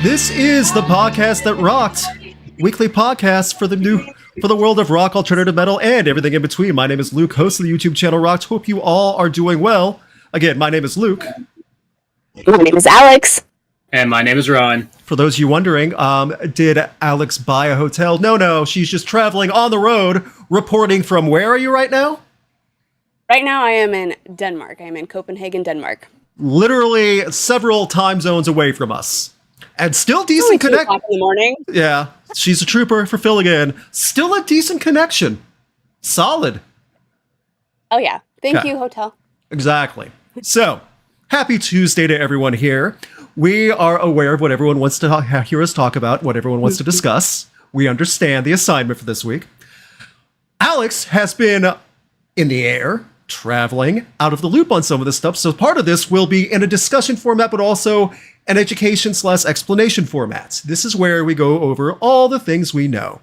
This is the podcast that rocked. Weekly podcast for the world of rock, alternative metal, and everything in between. My name is Luke, host of the YouTube channel Rocked. Hope you all are doing well. Again, my name is Luke. My name is Alex. And my name is Rowan. For those of you wondering, did Alex buy a hotel? No, she's just traveling on the road, reporting from where are you right now? Right now I am in Denmark. I am in Copenhagen, Denmark. Literally several time zones away from us. And still decent connection. In the morning. Yeah, she's a trooper for filling in. Still a decent connection. Solid. Oh yeah, thank you, hotel. Exactly. So, happy Tuesday to everyone here. We are aware of what everyone wants to hear us talk about, what everyone wants to discuss. We understand the assignment for this week. Alex has been in the air, traveling, out of the loop on some of this stuff. So part of this will be in a discussion format, but also an education/explanation format. This is where we go over all the things we know.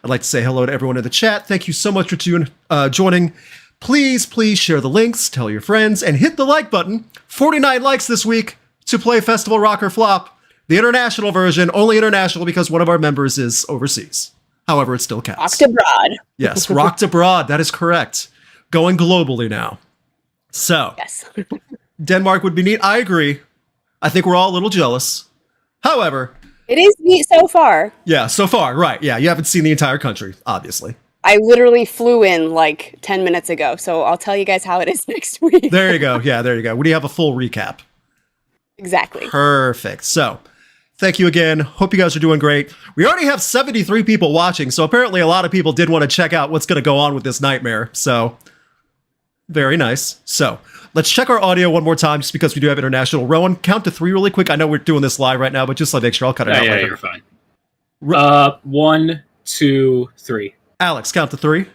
I'd like to say hello to everyone in the chat. Thank you so much for joining. Please share the links, tell your friends, and hit the like button. 49 likes this week to play Festival Rock or Flop, the international version, only international because one of our members is overseas. However, it still counts. Rocked abroad. Yes, rocked abroad. That is correct. Going globally now. So, yes. Denmark would be neat. I agree. I think we're all a little jealous. However, it is neat so far. Yeah, so far, right. Yeah, you haven't seen the entire country, obviously. I literally flew in like 10 minutes ago, so I'll tell you guys how it is next week. There you go. Yeah, there you go. When do you have a full recap? Exactly. Perfect. So, thank you again. Hope you guys are doing great. We already have 73 people watching, so apparently a lot of people did want to check out what's going to go on with this nightmare. So, very nice. So, let's check our audio one more time just because we do have international. Rowan, count to 3 really quick. I know we're doing this live right now, but just to make sure I'll cut it out. Yeah, later. You're fine. 1, 2, 3. Alex, count to 3.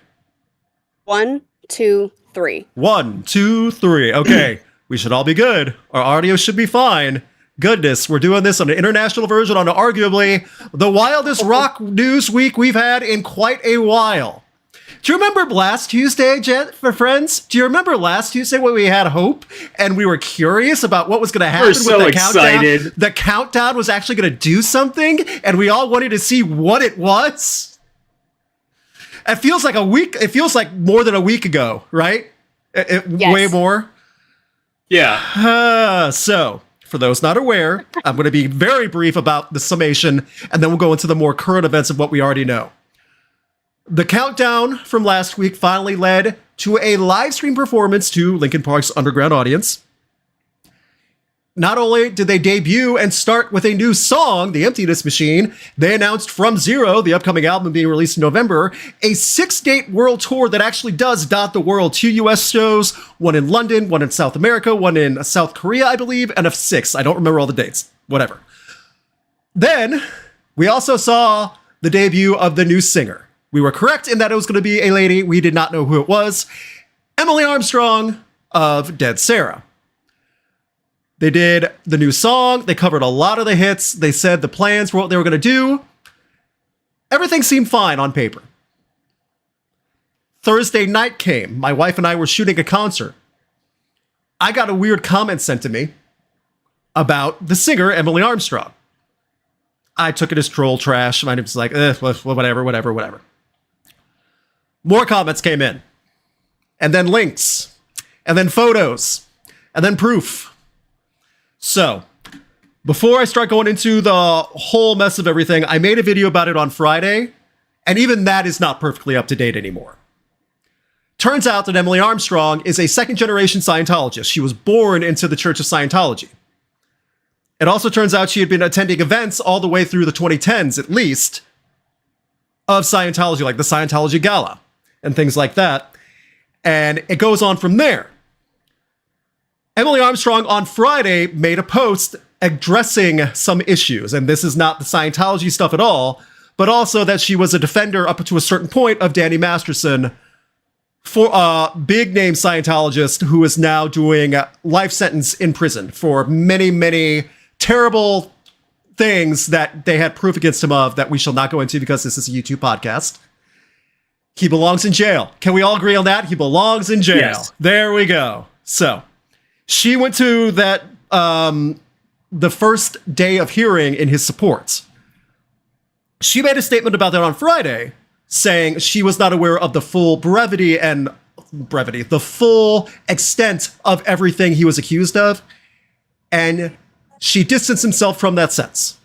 1, 2, 3. 1, 2, 3. Okay, we should all be good. Our audio should be fine. Goodness, we're doing this on an international version on arguably the wildest rock news week we've had in quite a while. Do you remember last Tuesday, for friends? Do you remember last Tuesday when we had hope and we were curious about what was going to happen with the excited. countdown? The countdown was actually going to do something, and we all wanted to see what it was. It feels like a week. It feels like more than a week ago, right? Yes. Way more. Yeah. So, for those not aware, I'm going to be very brief about the summation, and then we'll go into the more current events of what we already know. The countdown from last week finally led to a live stream performance to Linkin Park's underground audience. Not only did they debut and start with a new song, The Emptiness Machine, they announced From Zero, the upcoming album being released in November, a 6-date world tour that actually does dot the world. 2 US shows, one in London, one in South America, one in South Korea, I believe, and a 6th. I don't remember all the dates. Whatever. Then, we also saw the debut of the new singer. We were correct in that it was going to be a lady. We did not know who it was. Emily Armstrong of Dead Sara. They did the new song. They covered a lot of the hits. They said the plans for what they were going to do. Everything seemed fine on paper. Thursday night came. My wife and I were shooting a concert. I got a weird comment sent to me about the singer, Emily Armstrong. I took it as troll trash. My name's like, whatever. More comments came in. And then links. And then photos. And then proof. So, before I start going into the whole mess of everything, I made a video about it on Friday, and even that is not perfectly up to date anymore. Turns out that Emily Armstrong is a second-generation Scientologist. She was born into the Church of Scientology. It also turns out she had been attending events all the way through the 2010s, at least, of Scientology, like the Scientology Gala and things like that. And it goes on from there. Emily Armstrong on Friday made a post addressing some issues, and this is not the Scientology stuff at all, but also that she was a defender up to a certain point of Danny Masterson, for a big name Scientologist who is now doing a life sentence in prison for many, many terrible things that they had proof against him of that we shall not go into because this is a YouTube podcast. He belongs in jail. Can we all agree on that? He belongs in jail. Yes. There we go. So she went to that the first day of hearing in his support. She made a statement about that on Friday, saying she was not aware of the full the full extent of everything he was accused of, and she distanced himself from that sense.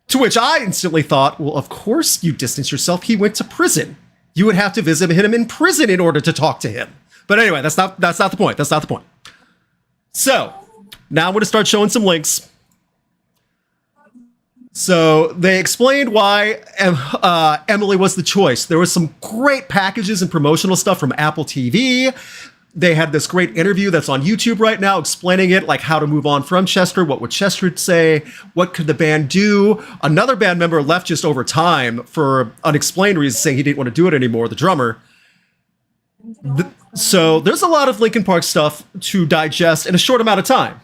To which I instantly thought, well, of course you distance yourself. He went to prison. You would have to visit him in prison in order to talk to him. But anyway, that's not the point. That's not the point. So now I'm going to start showing some links. So they explained why Emily was the choice. There was some great packages and promotional stuff from Apple TV. They had this great interview that's on YouTube right now explaining it, like how to move on from Chester, what would Chester say, what could the band do. Another band member left just over time for unexplained reasons, saying he didn't want to do it anymore, the drummer. So there's a lot of Linkin Park stuff to digest in a short amount of time.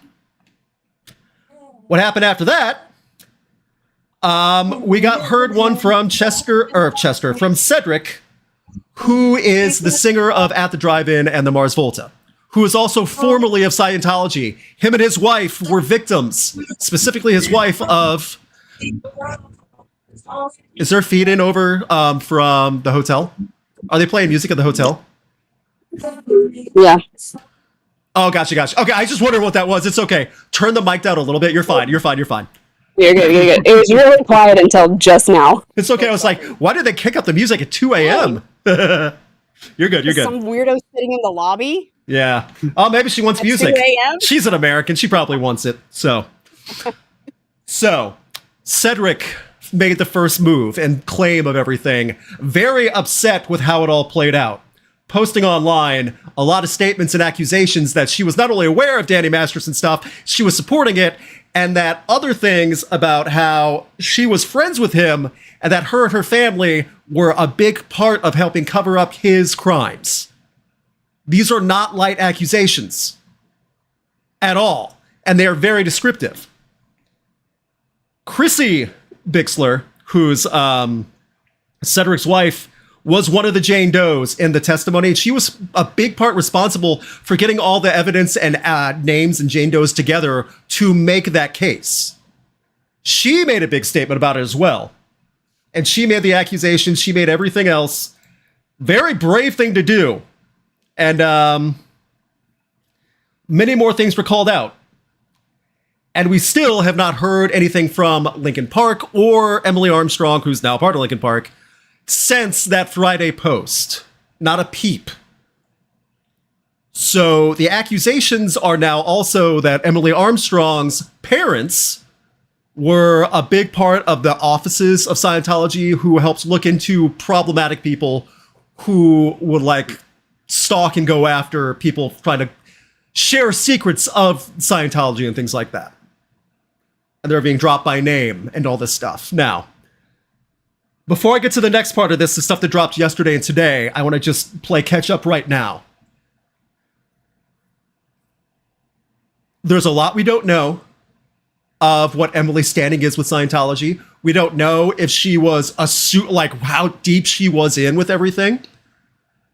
What happened after that? We heard one from from Cedric, who is the singer of At the Drive-In and the Mars Volta, who is also formerly of Scientology. Him and his wife were victims, specifically his wife of... Is there a feed-in over from the hotel? Are they playing music at the hotel? Yeah. Oh, gotcha. Okay, I just wondered what that was. It's okay. Turn the mic down a little bit. You're fine. You're good. It was really quiet until just now. It's okay. I was like, why did they kick up the music at 2 a.m.? You're good. Some weirdo sitting in the lobby? Yeah. Oh, maybe she wants music. 2 a.m.? She's an American. She probably wants it. So Cedric made the first move and claim of everything. Very upset with how it all played out. Posting online a lot of statements and accusations that she was not only aware of Danny Masterson stuff, she was supporting it, and that other things about how she was friends with him and that her and her family were a big part of helping cover up his crimes. These are not light accusations at all, and they are very descriptive. Chrissie Bixler, who's Cedric's wife, was one of the Jane Does in the testimony, and she was a big part responsible for getting all the evidence and names and Jane Does together to make that case. She made a big statement about it as well. And she made the accusations, she made everything else. Very brave thing to do. And many more things were called out. And we still have not heard anything from Linkin Park or Emily Armstrong, who's now part of Linkin Park, since that Friday post. Not a peep. So the accusations are now also that Emily Armstrong's parents were a big part of the offices of Scientology who helped look into problematic people who would like stalk and go after people trying to share secrets of Scientology and things like that. And they're being dropped by name and all this stuff. Now, before I get to the next part of this, the stuff that dropped yesterday and today, I want to just play catch up right now. There's a lot we don't know of what Emily's standing is with Scientology. We don't know if she was like how deep she was in with everything.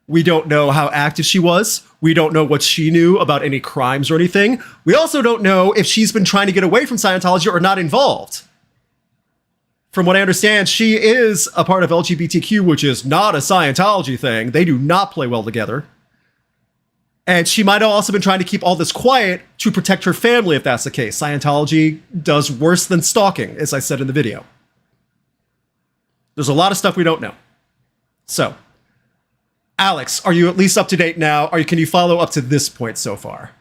We don't know how active she was. We don't know what she knew about any crimes or anything. We also don't know if she's been trying to get away from Scientology or not involved. From what I understand, she is a part of LGBTQ, which is not a Scientology thing. They do not play well together. And she might have also been trying to keep all this quiet to protect her family, if that's the case. Scientology does worse than stalking, as I said in the video. There's a lot of stuff we don't know. So, Alex, are you at least up to date now? Can you follow up to this point so far?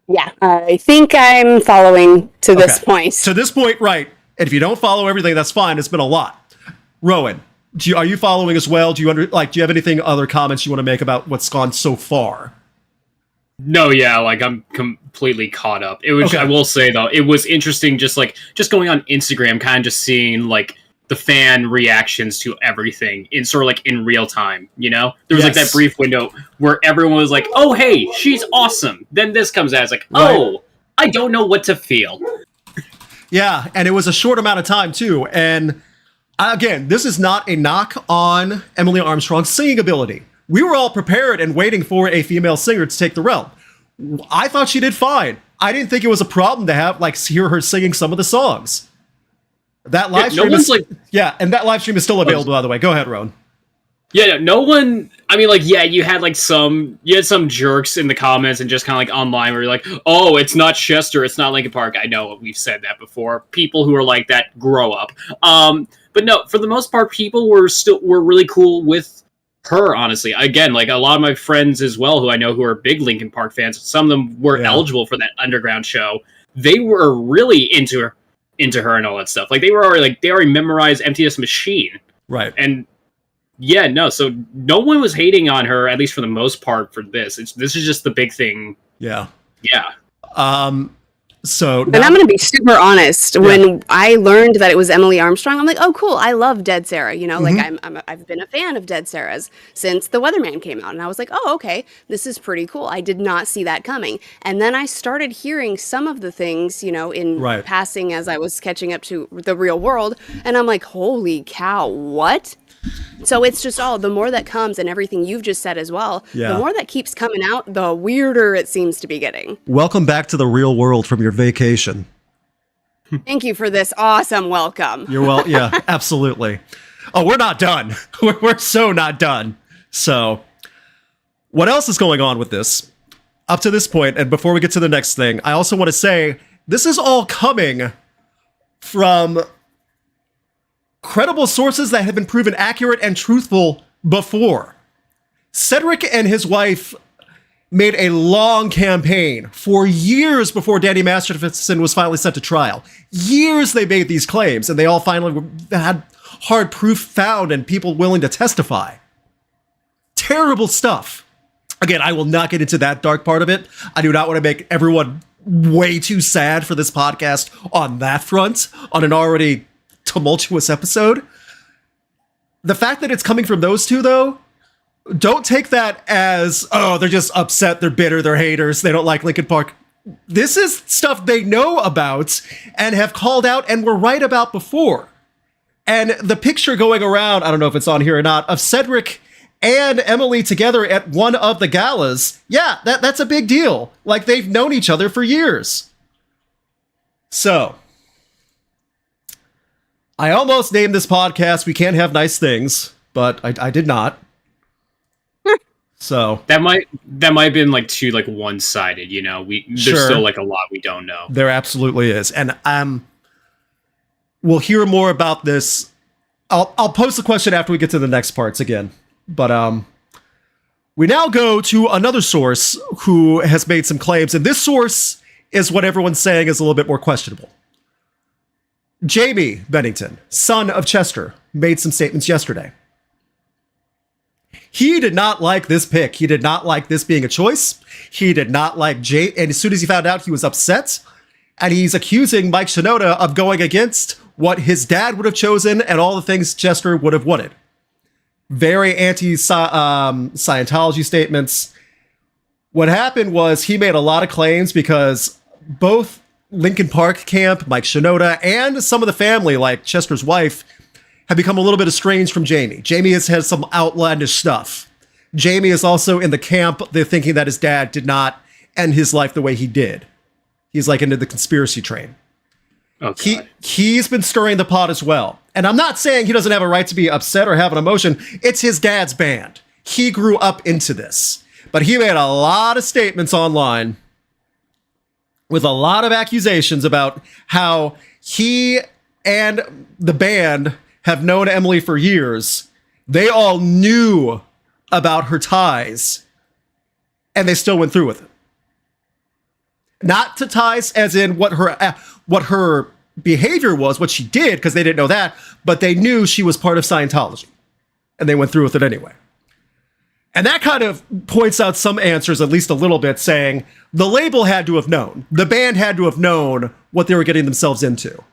Yeah, I think I'm following to this point. To this point, right. And if you don't follow everything, that's fine. It's been a lot. Rowan, are you following as well? Do you have anything, other comments you want to make about what's gone so far? No, yeah, I'm completely caught up. It was. Okay. I will say though, it was interesting. Just going on Instagram, kind of just seeing the fan reactions to everything in sort of in real time. You know, there was that brief window where everyone was like, "Oh, hey, she's awesome." Then this comes out, it's like, "Oh, right. I don't know what to feel." Yeah, and it was a short amount of time, too. And again, this is not a knock on Emily Armstrong's singing ability. We were all prepared and waiting for a female singer to take the realm. I thought she did fine. I didn't think it was a problem to have hear her singing some of the songs. That live stream and that live stream is still available, by the way. Go ahead, Roan. Yeah, no one. I mean, you had some jerks in the comments and just kind of online where you're like, oh, it's not Chester, it's not Linkin Park. I know we've said that before. People who are like that, grow up. But no, for the most part, people were really cool with her, honestly. Again, a lot of my friends as well, who I know who are big Linkin Park fans, some of them were eligible for that underground show. They were really into her and all that stuff. They already memorized MTS Machine. Right. And so no one was hating on her, at least for the most part, for this. This is just the big thing. Yeah. Yeah. So and I'm going to be super honest. When I learned that it was Emily Armstrong, I'm like, oh, cool. I love Dead Sara. I've been a fan of Dead Sara's since The Weatherman came out. And I was like, oh, okay, this is pretty cool. I did not see that coming. And then I started hearing some of the things, in passing as I was catching up to the real world. And I'm like, holy cow, what? So it's just the more that comes, and everything you've just said as well, the more that keeps coming out, the weirder it seems to be getting. Welcome back to the real world from your vacation. Thank you for this awesome welcome. You're well. Yeah, absolutely. Oh, we're not done. We're so not done. So what else is going on with this? Up to this point, and before we get to the next thing, I also want to say this is all coming from credible sources that have been proven accurate and truthful before. Cedric and his wife made a long campaign for years before Danny Masterson was finally sent to trial. Years they made these claims, and they all finally had hard proof found and people willing to testify. Terrible stuff. Again, I will not get into that dark part of it. I do not want to make everyone way too sad for this podcast on that front, on an already tumultuous episode. The fact that it's coming from those two, though, don't take that as, oh, they're just upset, they're bitter, they're haters, they don't like Linkin Park. This is stuff they know about and have called out and were right about before. And the picture going around, I don't know if it's on here or not, of Cedric and Emily together at one of the galas, that's a big deal. They've known each other for years. So I almost named this podcast We Can't Have Nice Things, but I did not. So that might have been too one-sided, there's still a lot we don't know. There absolutely is. And we'll hear more about this. I'll pose the question after we get to the next parts again. But we now go to another source who has made some claims, and this source is what everyone's saying is a little bit more questionable. Jamie Bennington, son of Chester, made some statements yesterday. He did not like this pick. He did not like this being a choice. He did not like Jay. And as soon as he found out, he was upset. And he's accusing Mike Shinoda of going against what his dad would have chosen and all the things Chester would have wanted. Very anti-Scientology statements. What happened was he made a lot of claims because both Linkin Park camp, Mike Shinoda, and some of the family, like Chester's wife, have become a little bit estranged from Jamie. Jamie has had some outlandish stuff. Jamie is also in the camp, they're thinking that his dad did not end his life the way he did. He's into the conspiracy train. Okay. He's been stirring the pot as well. And I'm not saying he doesn't have a right to be upset or have an emotion. It's his dad's band. He grew up into this. But he made a lot of statements online with a lot of accusations about how he and the band have known Emily for years. They all knew about her ties, and they still went through with it. Not to ties as in what her behavior was, what she did, because they didn't know that, but they knew she was part of Scientology, and they went through with it anyway. And that kind of points out some answers, at least a little bit, saying the label had to have known. The band had to have known what they were getting themselves into.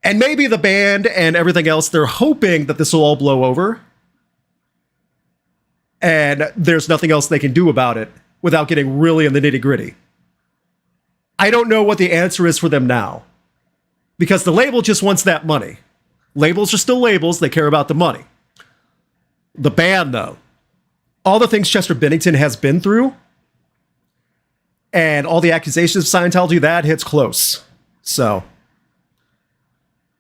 And maybe the band and everything else, they're hoping that this will all blow over. And there's nothing else they can do about it without getting really in the nitty-gritty. I don't know what the answer is for them now. Because the label just wants that money. Labels are still labels. They care about the money. The band, though, all the things Chester Bennington has been through, and all the accusations of Scientology, that hits close. So,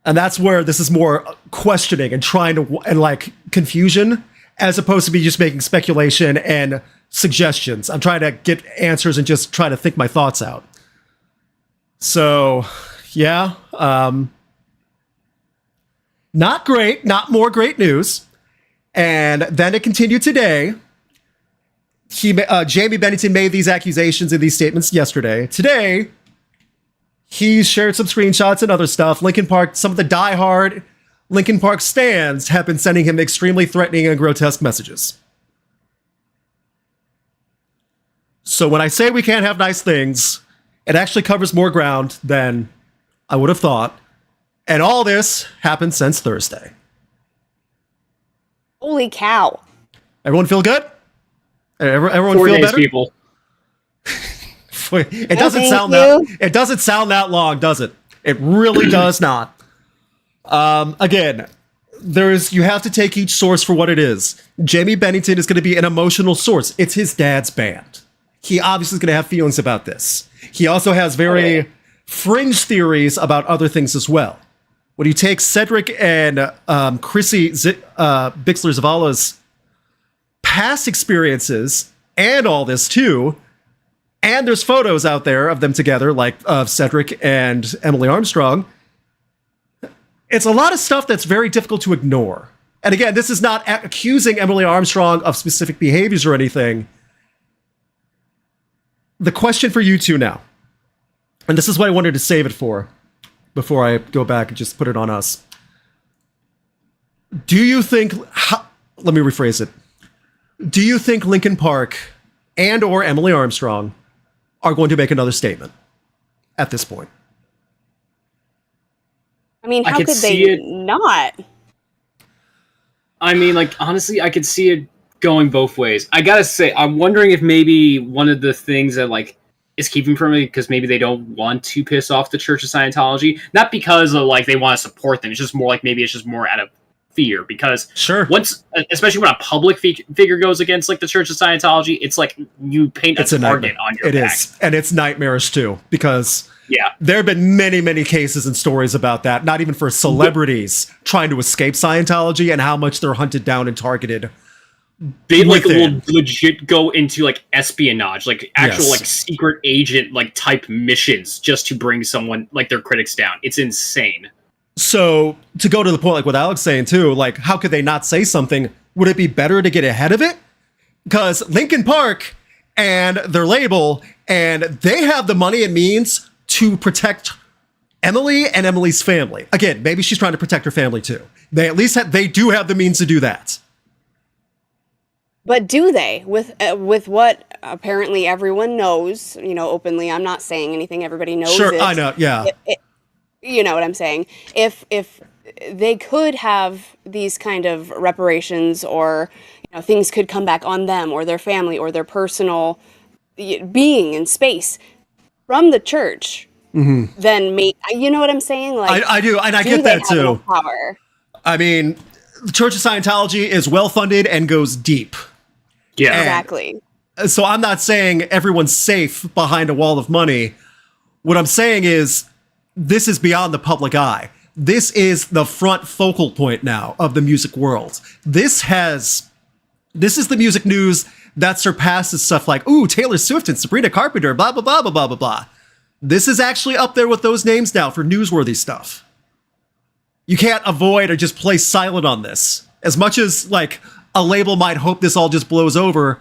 and that's where this is more questioning and trying to, and like confusion, as opposed to me just making speculation and suggestions. I'm trying to get answers and just try to think my thoughts out. So, yeah, not great, not more great news. And then it continued today. Jamie Bennington made these accusations and these statements yesterday. Today, he shared some screenshots and other stuff. Linkin Park, some of the diehard Linkin Park stans have been sending him extremely threatening and grotesque messages. So when I say we can't have nice things, it actually covers more ground than I would have thought. And all this happened since Thursday. Holy cow. Everyone feel good? Everyone 4 feel days, better? people. It doesn't sound that long, does it? It really does not. Again, you have to take each source for what it is. Jamie Bennington is going to be an emotional source. It's his dad's band. He obviously is going to have feelings about this. He also has very fringe theories about other things as well. When you take Cedric and Chrissie Bixler-Zavala's past experiences and all this too, and there's photos out there of them together, like of Cedric and Emily Armstrong, it's a lot of stuff that's very difficult to ignore. And again, this is not accusing Emily Armstrong of specific behaviors or anything. The question for you two now, and this is what I wanted to save it for, before I go back and just put it on us. Do you think, let me rephrase it. Do you think Linkin Park and or Emily Armstrong are going to make another statement at this point? I mean, how could they not? I mean, like, honestly, I could see it going both ways. I gotta say, I'm wondering if maybe one of the things that, like, is keeping from it because maybe they don't want to piss off the Church of Scientology. Not because of, like, they want to support them. It's just more like, maybe it's just more out of fear. Because once, especially when a public figure goes against, like, the Church of Scientology, it's like you paint a target on your back. It is. And it's nightmarish, too, because there have been many, many cases and stories about that, not even for celebrities trying to escape Scientology and how much they're hunted down and targeted. They like will legit go into like espionage, like actual like secret agent like type missions just to bring someone like their critics down. It's insane. So to go to the point, like what Alex saying too, like how could they not say something? Would it be better to get ahead of it? Because Linkin Park and their label, and they have the money and means to protect Emily and Emily's family. Again, maybe she's trying to protect her family too. They at least they do have the means to do that. But do they? With what apparently everyone knows, you know, openly. I'm not saying anything. Everybody knows. Sure, I know. Yeah. You know what I'm saying? If they could have these kind of reparations, or you know, things could come back on them or their family or their personal being in space from the church, then you know what I'm saying? Like I do, and I get that too. Power? I mean, the Church of Scientology is well funded and goes deep. Yeah, exactly. So I'm not saying everyone's safe behind a wall of money. What I'm saying is this is beyond the public eye. This is the front focal point now of the music world. This is the music news that surpasses stuff like, ooh, Taylor Swift and Sabrina Carpenter, blah, blah, blah, blah, blah, blah, blah. This is actually up there with those names now for newsworthy stuff. You can't avoid or just play silent on this. As much as, like, a label might hope this all just blows over,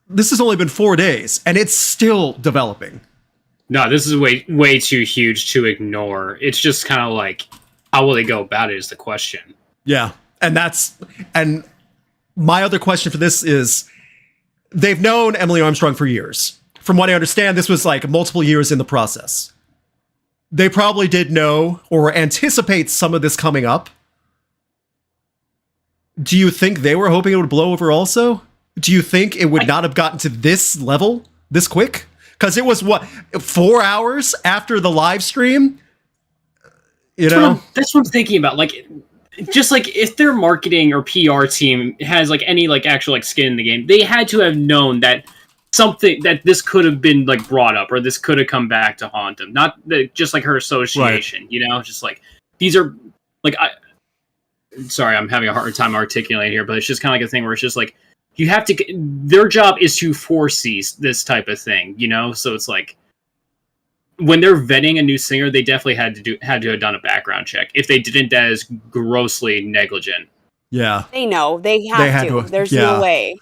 this has only been 4 days, and it's still developing. No, this is way too huge to ignore. It's just kind of like, how will they go about it is the question. Yeah, and my other question for this is, they've known Emily Armstrong for years. From what I understand, this was like multiple years in the process. They probably did know or anticipate some of this coming up. Do you think they were hoping it would blow over also? Do you think it would not have gotten to this level this quick? Because it was, 4 hours after the live stream? You know? That's what I'm thinking about. Like, just like if their marketing or PR team has like any like actual like skin in the game, they had to have known that something that this could have been like brought up, or this could have come back to haunt him. Not just like her association, right. You know, just like these are like sorry, I'm having a hard time articulating here, but it's just kind of like a thing where it's just like you have to. Their job is to foresee this type of thing, you know. So it's like when they're vetting a new singer, they definitely had to have done a background check. If they didn't, that is grossly negligent. Yeah, they know they have to. There's no way.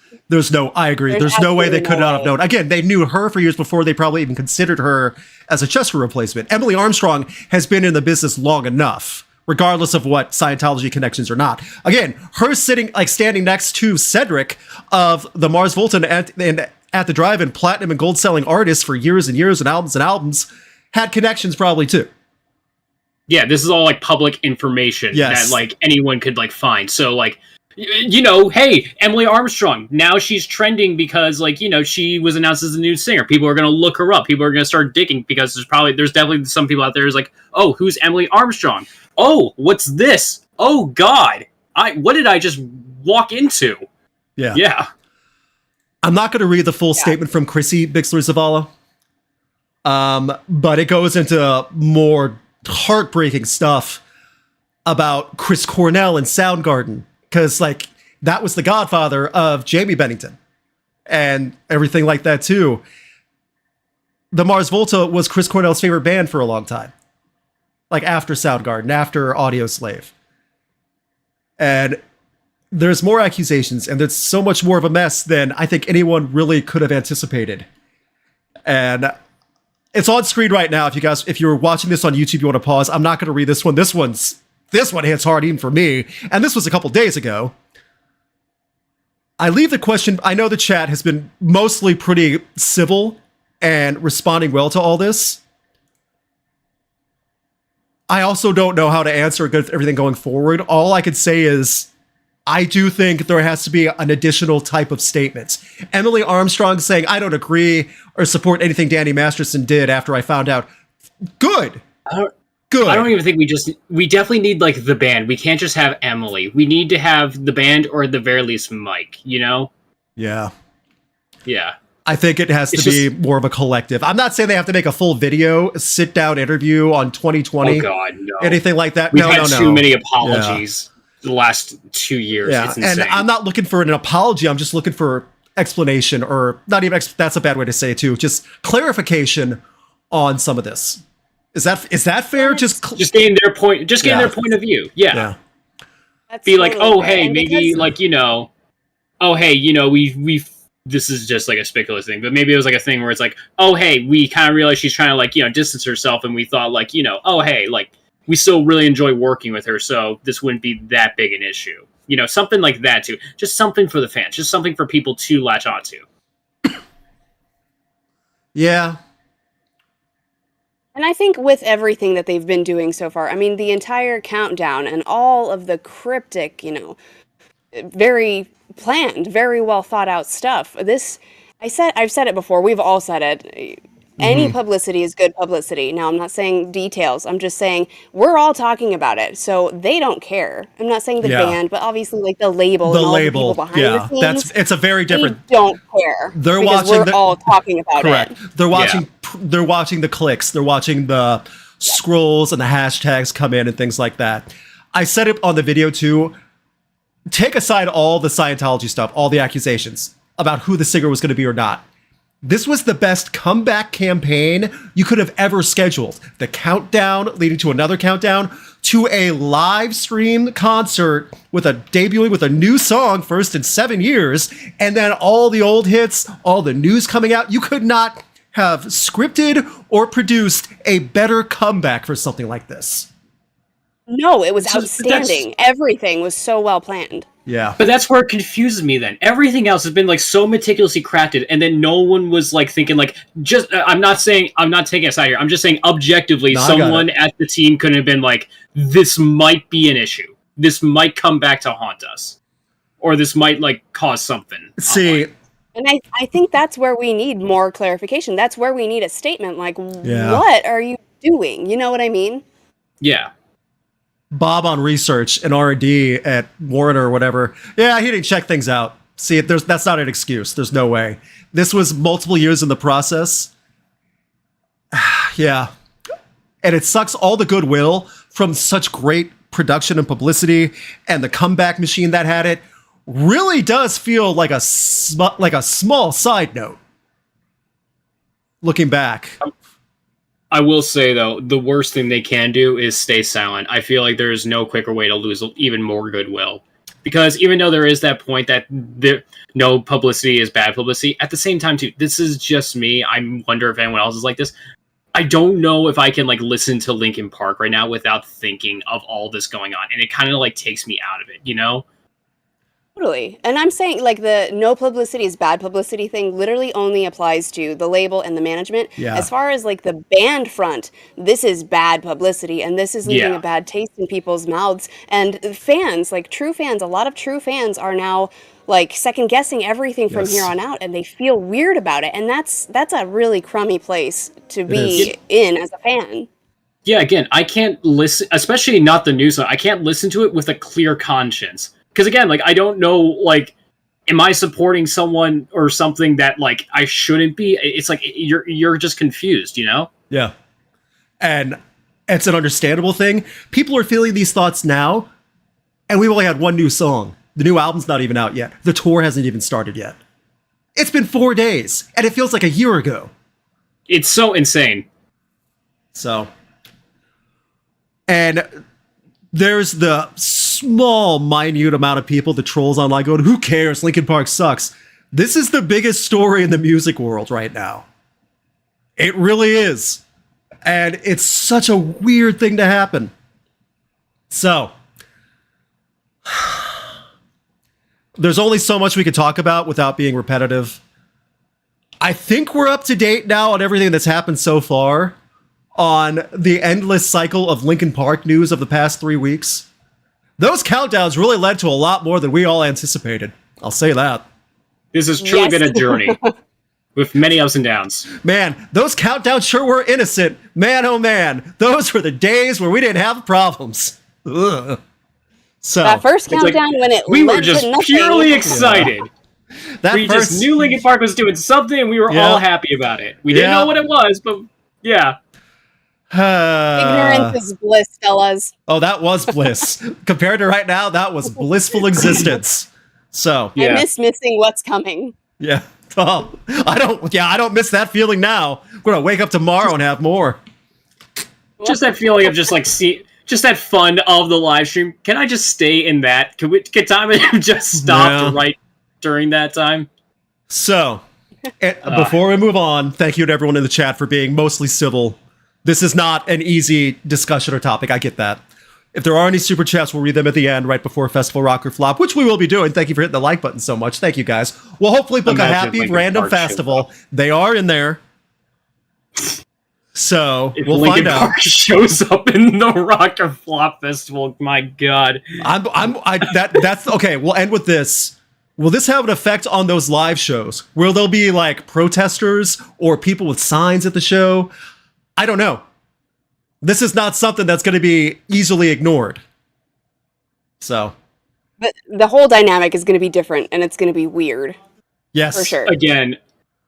I agree. There's no way they could not have known. Again, they knew her for years before they probably even considered her as a Chester replacement. Emily Armstrong has been in the business long enough, regardless of what Scientology connections or not. Again, her standing next to Cedric of the Mars Volta and at the Drive-In, platinum and gold selling artists for years and years and albums, had connections probably too. Yeah, this is all like public information that like anyone could like find. So like, you know, hey, Emily Armstrong, now she's trending because like, you know, she was announced as a new singer. People are going to look her up. People are going to start digging because there's definitely some people out there who's like, oh, who's Emily Armstrong? Oh, what's this? Oh God, what did I just walk into? Yeah. I'm not going to read the full statement from Chrissie Bixler-Zavala, but it goes into more heartbreaking stuff about Chris Cornell and Soundgarden, because like that was the godfather of Jamie Bennington and everything like that too. The Mars Volta was Chris Cornell's favorite band for a long time, like after Soundgarden, after Audioslave. And there's more accusations, and there's so much more of a mess than I think anyone really could have anticipated. And it's on screen right now. If you're watching this on YouTube, you want to pause. I'm not going to read this one. This one hits hard even for me. And this was a couple days ago. I leave the question. I know the chat has been mostly pretty civil and responding well to all this. I also don't know how to answer everything going forward. All I could say is I do think there has to be an additional type of statement. Emily Armstrong saying, I don't agree or support anything Danny Masterson did after I found out. Good. Good. I don't even think we definitely need like the band. We can't just have Emily. We need to have the band, or at the very least Mike, you know? Yeah. Yeah. I think it has to be more of a collective. I'm not saying they have to make a full video, sit down interview on 2020. Oh God, no. Anything like that. We've had too many apologies. Yeah. The last 2 years. Yeah, it's insane. And I'm not looking for an apology. I'm just looking for explanation, or not even. That's a bad way to say it too. Just clarification on some of this. Is that fair? Just getting their point. Just getting their point of view. Yeah. That's be like, totally oh fair. hey, And maybe because- like oh hey, we. This is just like a speculative thing, but maybe it was like a thing where it's like, oh hey, we kind of realized she's trying to like distance herself, and we thought like oh hey, like we still really enjoy working with her, so this wouldn't be that big an issue. Something like that too. Just something for the fans. Just something for people to latch onto. Yeah. And I think with everything that they've been doing so far, I mean, the entire countdown and all of the cryptic, very planned, very well thought out stuff. I've said it before. We've all said it. Any publicity is good publicity. Now, I'm not saying details. I'm just saying we're all talking about it, so they don't care. I'm not saying the band, but obviously like the label and all the people behind the scenes. It's a very different. They don't care. They're because watching. We're all talking about correct. it. They're watching. They're watching the clicks. They're watching the scrolls and the hashtags come in and things like that. I said it on the video too. Take aside all the Scientology stuff, all the accusations about who the singer was going to be or not. This was the best comeback campaign you could have ever scheduled. The countdown leading to another countdown to a live stream concert with debuting with a new song first in 7 years, and then all the old hits, all the news coming out. You could not have scripted or produced a better comeback for something like this. No, it was outstanding. Everything was so well planned. Yeah. But that's where it confuses me then. Everything else has been like so meticulously crafted, and then no one was like thinking like I'm not taking a side here. I'm just saying objectively someone at the team could have been like, this might be an issue. This might come back to haunt us. Or this might like cause something. See, and I think that's where we need more clarification. That's where we need a statement like, what are you doing? You know what I mean? Yeah. Bob on research and R&D at Warner or whatever. Yeah, he didn't check things out. See, that's not an excuse. There's no way. This was multiple years in the process. Yeah. And it sucks all the goodwill from such great production and publicity, and the comeback machine that had it really does feel like a small side note. Looking back. I will say, though, the worst thing they can do is stay silent. I feel like there is no quicker way to lose even more goodwill. Because even though there is that point that no publicity is bad publicity, at the same time, too, this is just me. I wonder if anyone else is like this. I don't know if I can like listen to Linkin Park right now without thinking of all this going on. And it kind of like takes me out of it, you know? Totally. And I'm saying like the no publicity is bad publicity thing literally only applies to the label and the management. Yeah. As far as like the band front, this is bad publicity and this is leaving Yeah. a bad taste in people's mouths. And fans, like true fans, a lot of true fans are now like second guessing everything from here on out, and they feel weird about it. And that's a really crummy place to be in as a fan. Yeah, again, I can't listen, especially not the news. I can't listen to it with a clear conscience. Because again, like, I don't know, like, am I supporting someone or something that, like, I shouldn't be? It's like, you're just confused, you know? Yeah. And it's an understandable thing. People are feeling these thoughts now, and we've only had one new song. The new album's not even out yet. The tour hasn't even started yet. It's been 4 days, and it feels like a year ago. It's so insane. So, and there's the small, minute amount of people, the trolls online going, who cares? Linkin Park sucks. This is the biggest story in the music world right now. It really is. And it's such a weird thing to happen. So, there's only so much we could talk about without being repetitive. I think we're up to date now on everything that's happened so far on the endless cycle of Linkin Park news of the past 3 weeks. Those countdowns really led to a lot more than we all anticipated. I'll say that. This has truly been a journey with many ups and downs. Man, those countdowns sure were innocent. Man, oh man. Those were the days where we didn't have problems. Ugh. So That first like, countdown when it we were led just to nothing. purely excited. that We first, just knew Linkin Park was doing something, and we were all happy about it. We didn't know what it was, but yeah. Ignorance is bliss, fellas. Oh, that was bliss. Compared to right now, that was blissful existence. So Yeah. I miss missing what's coming. yeah. Oh, I don't miss that feeling now. I'm gonna wake up tomorrow and have more. Just that feeling of just like just that fun of the live stream. Can I just stay in that? Can time just stop right during that time? So, before we move on, thank you to everyone in the chat for being mostly civil. This is not an easy discussion or topic. I get that. If there are any super chats, we'll read them at the end, right before Festival Rock or Flop, which we will be doing. Thank you for hitting the like button so much. Thank you, guys. We'll hopefully book a happy Linkin random Park festival. They are in there. So, If we'll Linkin find out. Park shows up in the Rock or Flop Festival, my God. That's okay. We'll end with this. Will this have an effect on those live shows? Will there be like protesters or people with signs at the show? I don't know. This is not something that's going to be easily ignored. So, But the whole dynamic is going to be different, and it's going to be weird. yes, For sure. Again,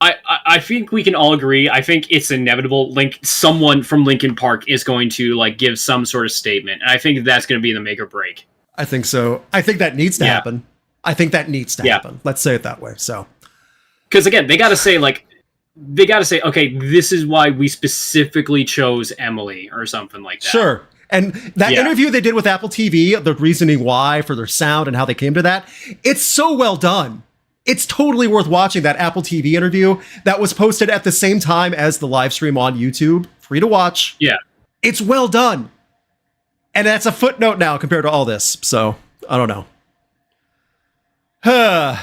I think we can all agree. I think it's inevitable. Someone from Linkin Park is going to like give some sort of statement, and I think that's going to be the make or break. I think so. I think that needs to Yeah. happen. I think that needs to happen. Let's say it that way. So, Because again, they got to say okay, this is why we specifically chose Emily or something like that. sure. And that Yeah. interview they did with Apple TV, the reasoning why for their sound and how they came to that, it's so well done. It's totally worth watching that Apple TV interview that was posted at the same time as the live stream on YouTube. Free to watch. Yeah. It's well done. And that's a footnote now compared to all this. So, I don't know.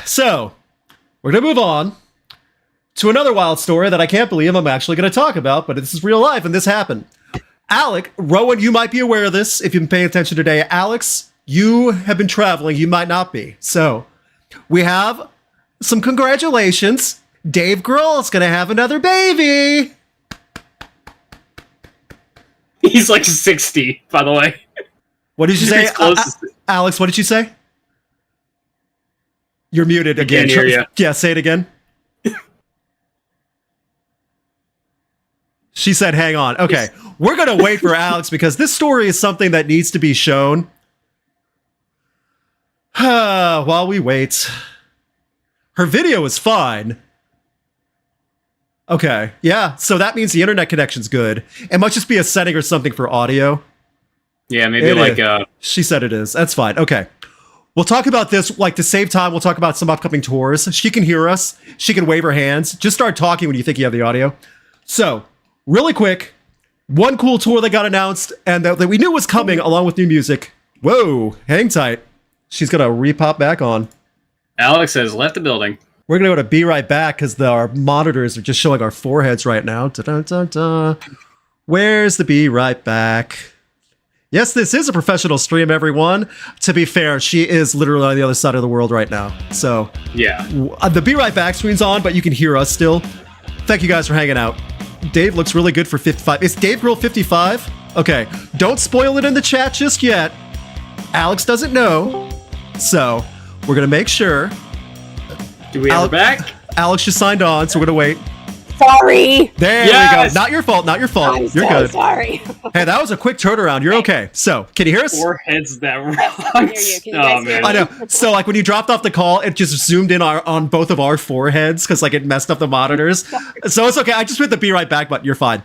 So, we're going to move on to another wild story that I can't believe I'm actually going to talk about, but this is real life and this happened. Alec, Rowan, you might be aware of this if you've been paying attention today. Alex, you have been traveling. You might not be. So, we have some congratulations. Dave Grohl is going to have another baby. He's like 60, by the way. What did you say? He's close to- Alex, what did you say? You're muted again. Can't hear you. Yeah, say it again. She said, hang on. Okay, we're going to wait for Alex because this story is something that needs to be shown. While we wait. Her video is fine. Okay, yeah, so that means the internet connection's good. It must just be a setting or something for audio. Yeah, maybe She said it is. That's fine. Okay. We'll talk about this, like, to save time. We'll talk about some upcoming tours. She can hear us. She can wave her hands. Just start talking when you think you have the audio. So, really quick, one cool tour that got announced and that we knew was coming along with new music. Whoa, hang tight. She's going to re-pop back on. Alex has left the building. We're going to go to Be Right Back because our monitors are just showing our foreheads right now. Da-da-da-da. Where's the Be Right Back? Yes, this is a professional stream, everyone. To be fair, she is literally on the other side of the world right now. So, yeah. The Be Right Back screen's on, but you can hear us still. Thank you guys for hanging out. Dave looks really good for 55. Is Dave Grohl 55? Okay, don't spoil it in the chat just yet. Alex doesn't know. So, we're going to make sure. Do we have her back? Alex just signed on, so we're going to wait. Sorry. There we go. Not your fault. Not your fault. I'm You're so good. sorry. Hey, that was a quick turnaround. You're okay. So, can you hear us? Four heads that I can hear you. Can you guys hear me? I know. So, like, when you dropped off the call, it just zoomed in on both of our foreheads because, like, it messed up the monitors. So, it's okay. I just hit the Be Right Back button. You're fine.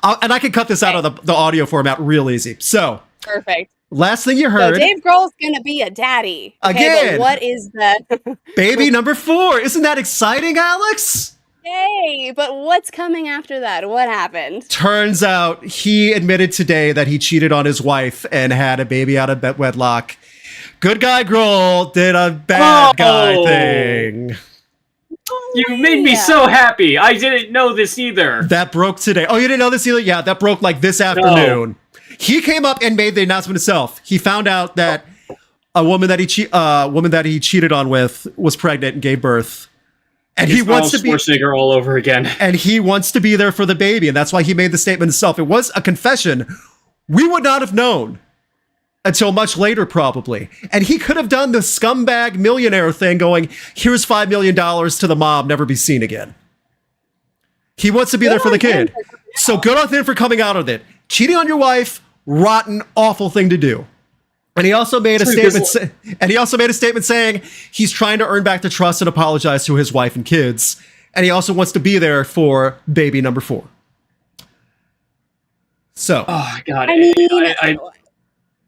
And I can cut this out of the audio format real easy. So, Perfect. last thing you So heard. Dave Grohl's gonna be a daddy. Okay, Again. but what is the Baby number 4. Isn't that exciting, Alex? Yay! But what's coming after that? What happened? Turns out he admitted today that he cheated on his wife and had a baby out of wedlock. Good guy Grohl did a bad guy thing. You made me so happy. I didn't know this either. That broke today. Oh, you didn't know this either? Yeah, that broke like this afternoon. No. He came up and made the announcement himself. He found out that a woman that he cheated on with was pregnant and gave birth. And he wants to be Schwarzenegger all over again. And he wants to be there for the baby, and that's why he made the statement himself. It was a confession. We would not have known until much later, probably. And he could have done the scumbag millionaire thing, going, "Here's $5 million to the mom, never be seen again." He wants to be there for the kid. So good on him for coming out of it. Cheating on your wife, rotten, awful thing to do. And he also made a statement saying he's trying to earn back the trust and apologize to his wife and kids. And he also wants to be there for baby number 4. So, oh God, I mean,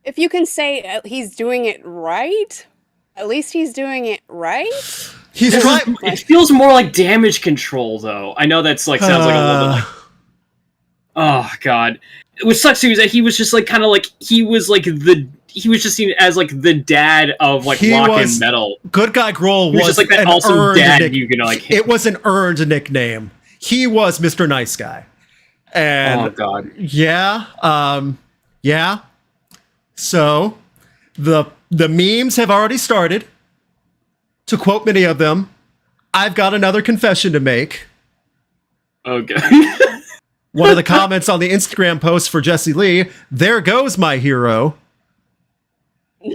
if you can say he's doing it right, at least he's doing it right. He's trying. It feels more like damage control, though. I know that's like sounds like a little bit like. Oh God, what sucks too is that he was just like kind of like he was just seen as like the dad of like rock and metal. Good guy Grohl was just like that awesome dad you can like. It was an earned nickname. He was Mr. Nice Guy. And oh God, yeah, yeah. So the memes have already started. To quote many of them, "I've got another confession to make." Okay. One of the comments on the Instagram post for Jesse Lee, "There goes my hero."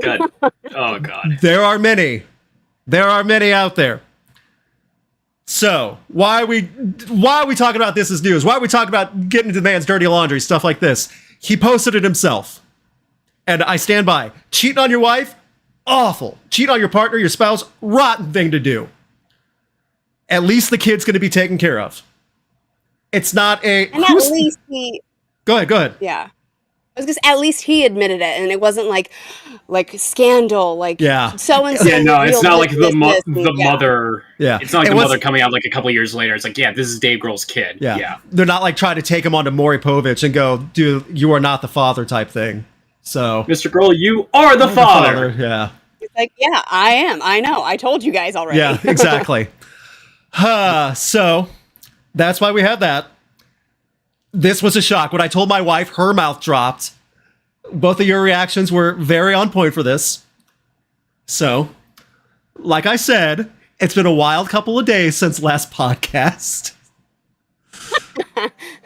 God. Oh God. There are many. There are many out there. So why are we talking about this as news? Why are we talking about getting into the man's dirty laundry, stuff like this? He posted it himself. And I stand by. Cheating on your wife, awful. Cheat on your partner, your spouse, rotten thing to do. At least the kid's going to be taken care of. It's not a... And at least he... Go ahead. Yeah. I was just at least he admitted it, and it wasn't like scandal, like so and so. Yeah, no, it's not like the mother. Yeah, it's not like the mother coming out like a couple years later. It's like, yeah, this is Dave Grohl's kid. Yeah, they're not like trying to take him onto Maury Povich and go, "Dude, you are not the father," type thing. So, Mr. Grohl, you are the father. Yeah, he's like, yeah, I am. I know. I told you guys already. Yeah, exactly. So that's why we have that. This was a shock. When I told my wife, her mouth dropped. Both of your reactions were very on point for this. So, like I said, it's been a wild couple of days since last podcast.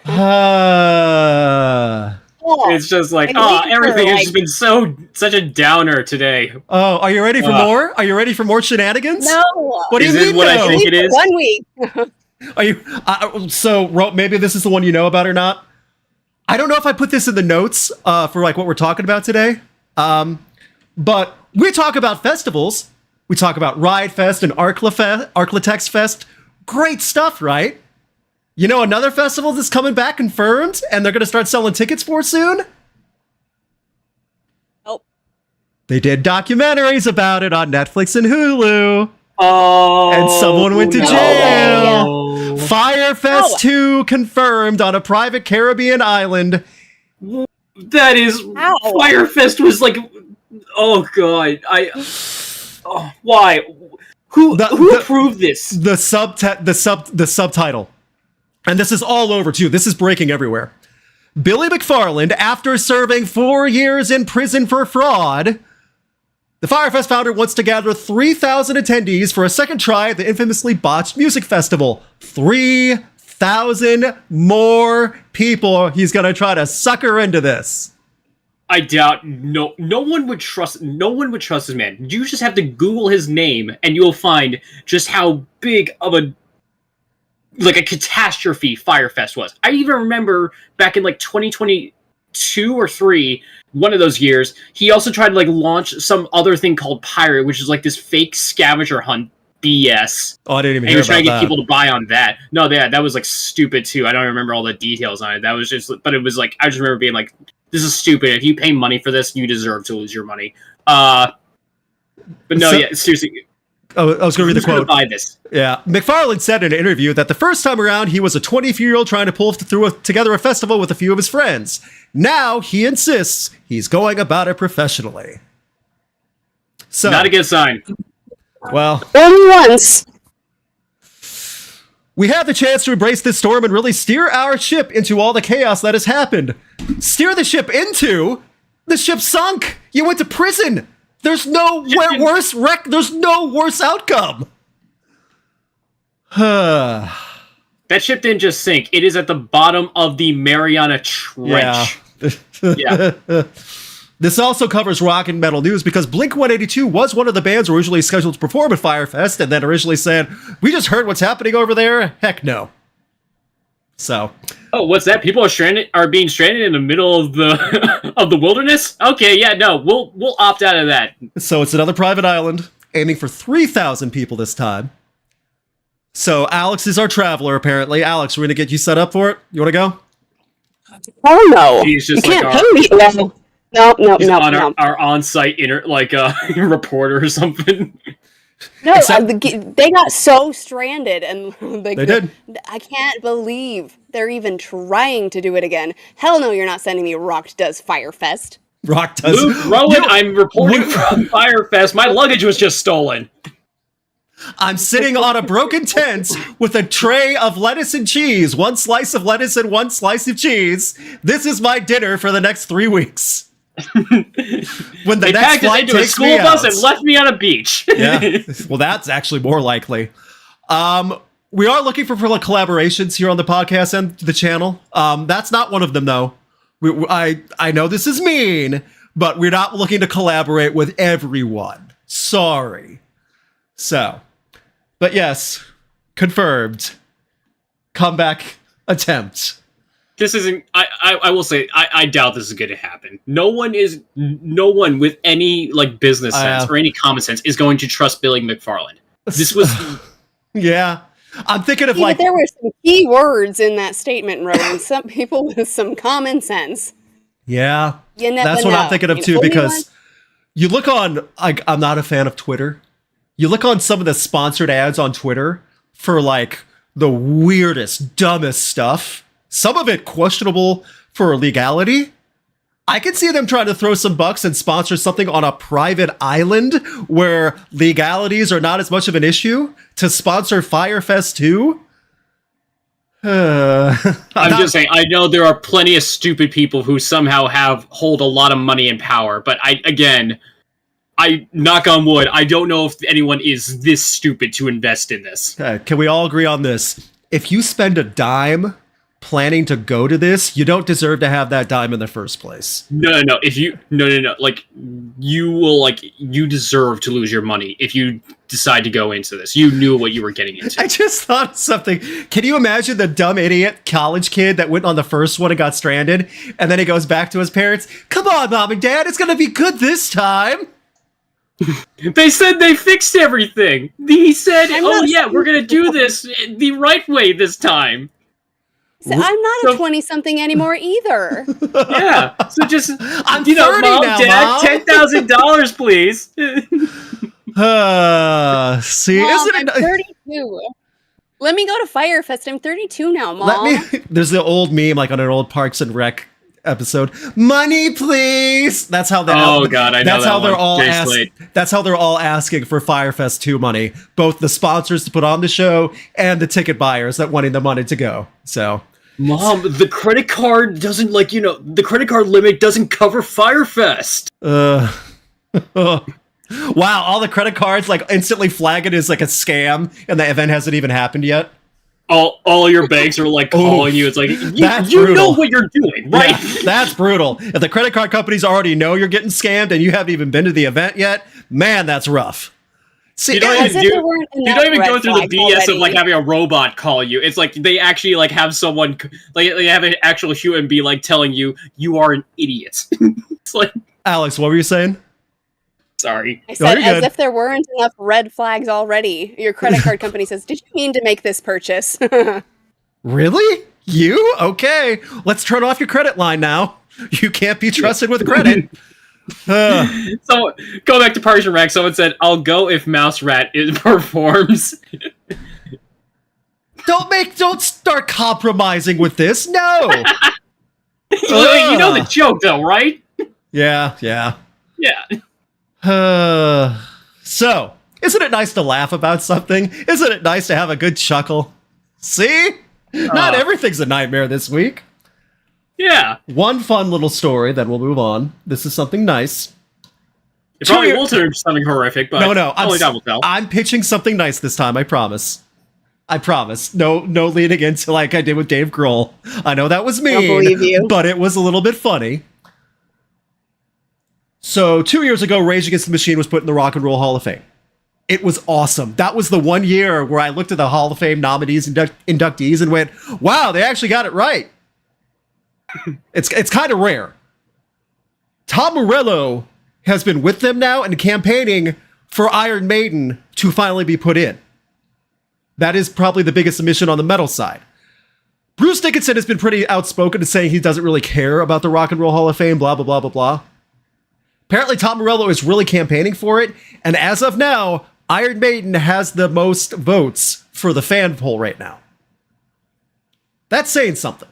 Oh, It's just like, I'm waiting for, everything has like- just been such a downer today. Oh, are you ready for more? Are you ready for more shenanigans? No. What do you Is it mean? what I no? think it is? 1 week. Are you? Maybe this is the one you know about or not. I don't know if I put this in the notes for like what we're talking about today. But we talk about festivals. We talk about Riot Fest and Arklatex Fest. Great stuff, right? You know another festival that's coming back confirmed and they're going to start selling tickets for soon? Oh. They did documentaries about it on Netflix and Hulu. Oh, And someone went to no. jail. Fyre Fest II confirmed on a private Caribbean island. That is Ow. Fyre Fest was like, oh god, why? Who approved this? The subtitle, and this is all over too. This is breaking everywhere. Billy McFarland, after serving 4 years in prison for fraud, the Fyre Fest founder wants to gather 3,000 attendees for a second try at the infamously botched music festival. 3,000 more people he's gonna try to sucker into this. I doubt no one would trust this man. You just have to Google his name and you'll find just how big of a catastrophe Fyre Fest was. I even remember back in like 2022 or 3, one of those years, he also tried to like launch some other thing called Pirate, which is like this fake scavenger hunt BS. Oh, I didn't even And he hear was trying to about get that. people to buy on that. No, that was like stupid too. I don't remember all the details on it. That was just, but it was like, I just remember being like, this is stupid. If you pay money for this, you deserve to lose your money. But no, So- yeah, seriously. Oh, I was going to read the Who's gonna quote. buy this? Yeah. McFarland said in an interview that the first time around, he was a 24-year-old trying to pull together a festival with a few of his friends. Now, he insists he's going about it professionally. So, Not a good sign. well, Only once. we had the chance to embrace this storm and really steer our ship into all the chaos that has happened. Steer the ship into? The ship sunk! You went to prison! There's no there's no worse outcome! That ship didn't just sink. It is at the bottom of the Mariana Trench. Yeah. This also covers rock and metal news because Blink-182 was one of the bands originally scheduled to perform at Fyre Fest and then originally said, we just heard what's happening over there. Heck no. So. Oh, what's that? People are being stranded in the middle of the of the wilderness? Okay, yeah, no, we'll opt out of that. So it's another private island, aiming for 3,000 people this time. So Alex is our traveler, apparently. Alex, we're going to get you set up for it. You want to go? Oh no. He's just you like can't our- pay me. No. Our on-site reporter or something. No, Except- they got so stranded, and like, They did. I can't believe they're even trying to do it again. Hell no, you're not sending me Rock Does Fyre Fest. Rock does. Luke Rowan, You know, I'm reporting from Fyre Fest. My luggage was just stolen. I'm sitting on a broken tent with a tray of lettuce and cheese, one slice of lettuce and one slice of cheese. This is my dinner for the next 3 weeks. When the They next packed it flight into a takes school me bus out. and left me on a beach. Yeah. Well, that's actually more likely. We are looking for collaborations here on the podcast and the channel. That's not one of them, though. I know this is mean, but we're not looking to collaborate with everyone. Sorry. So, but yes, confirmed. Comeback attempt. This isn't. I will say. I doubt this is going to happen. No one with any like business sense or any common sense is going to trust Billy McFarland. This was. Yeah. I'm thinking of Yeah, like. but there were some key words in that statement, Rowan. Some people with some common sense. Yeah. You never That's what know. I'm thinking of You too, know, because you look on, I'm not a fan of Twitter. You look on some of the sponsored ads on Twitter for like the weirdest, dumbest stuff. Some of it questionable for legality. I can see them trying to throw some bucks and sponsor something on a private island where legalities are not as much of an issue to sponsor Fyre Fest II. I'm just saying. I know there are plenty of stupid people who somehow hold a lot of money and power, but I knock on wood. I don't know if anyone is this stupid to invest in this. Okay, can we all agree on this? If you spend a dime planning to go to this, you don't deserve to have that dime in the first place. No. If you like, you will you deserve to lose your money if you decide to go into this. You knew what you were getting into. I just thought of something. Can you imagine the dumb idiot college kid that went on the first one and got stranded, and then he goes back to his parents? Come on, Mom and Dad, it's gonna be good this time. They said they fixed everything. He said, "Oh yeah, we're gonna do this the right way this time." So I'm not a 20-something anymore either. Yeah. So just, I'm 30 Mom, now, Dad, Mom. $10,000, please. See, Mom, isn't I'm it? 32. Let me go to Fyre Fest. I'm 32 now, Mom. There's the old meme, like on an old Parks and Rec episode. Money, please. That's how they. Oh God, I know that's that how they're one. all. Slate. That's how they're all asking for Fyre Fest 2 money. Both the sponsors to put on the show and the ticket buyers that wanting the money to go. So. Mom, the credit card doesn't the credit card limit doesn't cover Fyre Fest. Wow, all the credit cards instantly flag it as a scam, and the event hasn't even happened yet. All your banks are calling you. It's you know what you're doing, right? Yeah, that's brutal. If the credit card companies already know you're getting scammed and you haven't even been to the event yet, man, that's rough. See, you don't even go through the BS already. of having a robot call you. It's they actually have someone they have an actual human be telling you are an idiot. It's Alex, what were you saying? Sorry. I said, you're as good. if there weren't enough red flags already. Your credit card company says, "Did you mean to make this purchase?" Really? You? Okay. Let's turn off your credit line now. You can't be trusted with credit. So, go back to Parks and Rec. Someone said, "I'll go if Mouse Rat performs." Don't start compromising with this. No. You know the joke, though, right? Yeah. Yeah. So, isn't it nice to laugh about something? Isn't it nice to have a good chuckle? See? Not everything's a nightmare this week. Yeah. One fun little story, then we'll move on. This is something nice. It probably will turn into something horrific, but no. only God will tell. I'm pitching something nice this time, I promise. I promise. No leading into like I did with Dave Grohl. I know that was mean, I don't believe you. But it was a little bit funny. So 2 years ago, Rage Against the Machine was put in the Rock and Roll Hall of Fame. It was awesome. That was the 1 year where I looked at the Hall of Fame nominees and inductees and went, wow, they actually got it right. It's kind of rare. Tom Morello has been with them now and campaigning for Iron Maiden to finally be put in. That is probably the biggest submission on the metal side. Bruce Dickinson has been pretty outspoken in saying he doesn't really care about the Rock and Roll Hall of Fame, blah, blah, blah, blah, blah. Apparently, Tom Morello is really campaigning for it, and as of now, Iron Maiden has the most votes for the fan poll right now. That's saying something.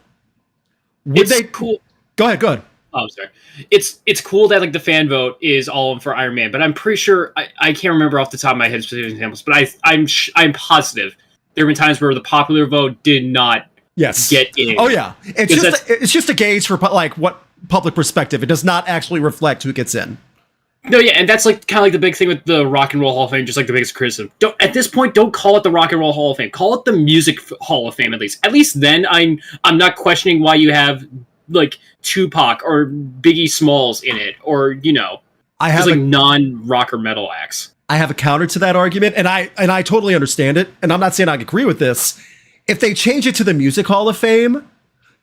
Cool. Go ahead. Oh, I'm sorry. It's cool that like the fan vote is all for Iron Man, but I'm pretty sure I can't remember off the top of my head specific examples, but I'm positive there have been times where the popular vote did not get in. Oh yeah, it's just a gauge for like what public perspective. It does not actually reflect who gets in. No, yeah, and that's like kind of like the big thing with the Rock and Roll Hall of Fame, just like the biggest criticism. At this point, don't call it the Rock and Roll Hall of Fame. Call it the Music Hall of Fame at least. At least then I'm not questioning why you have like Tupac or Biggie Smalls in it, or I have like non-rocker metal acts. I have a counter to that argument, and I totally understand it, and I'm not saying I agree with this. If they change it to the Music Hall of Fame,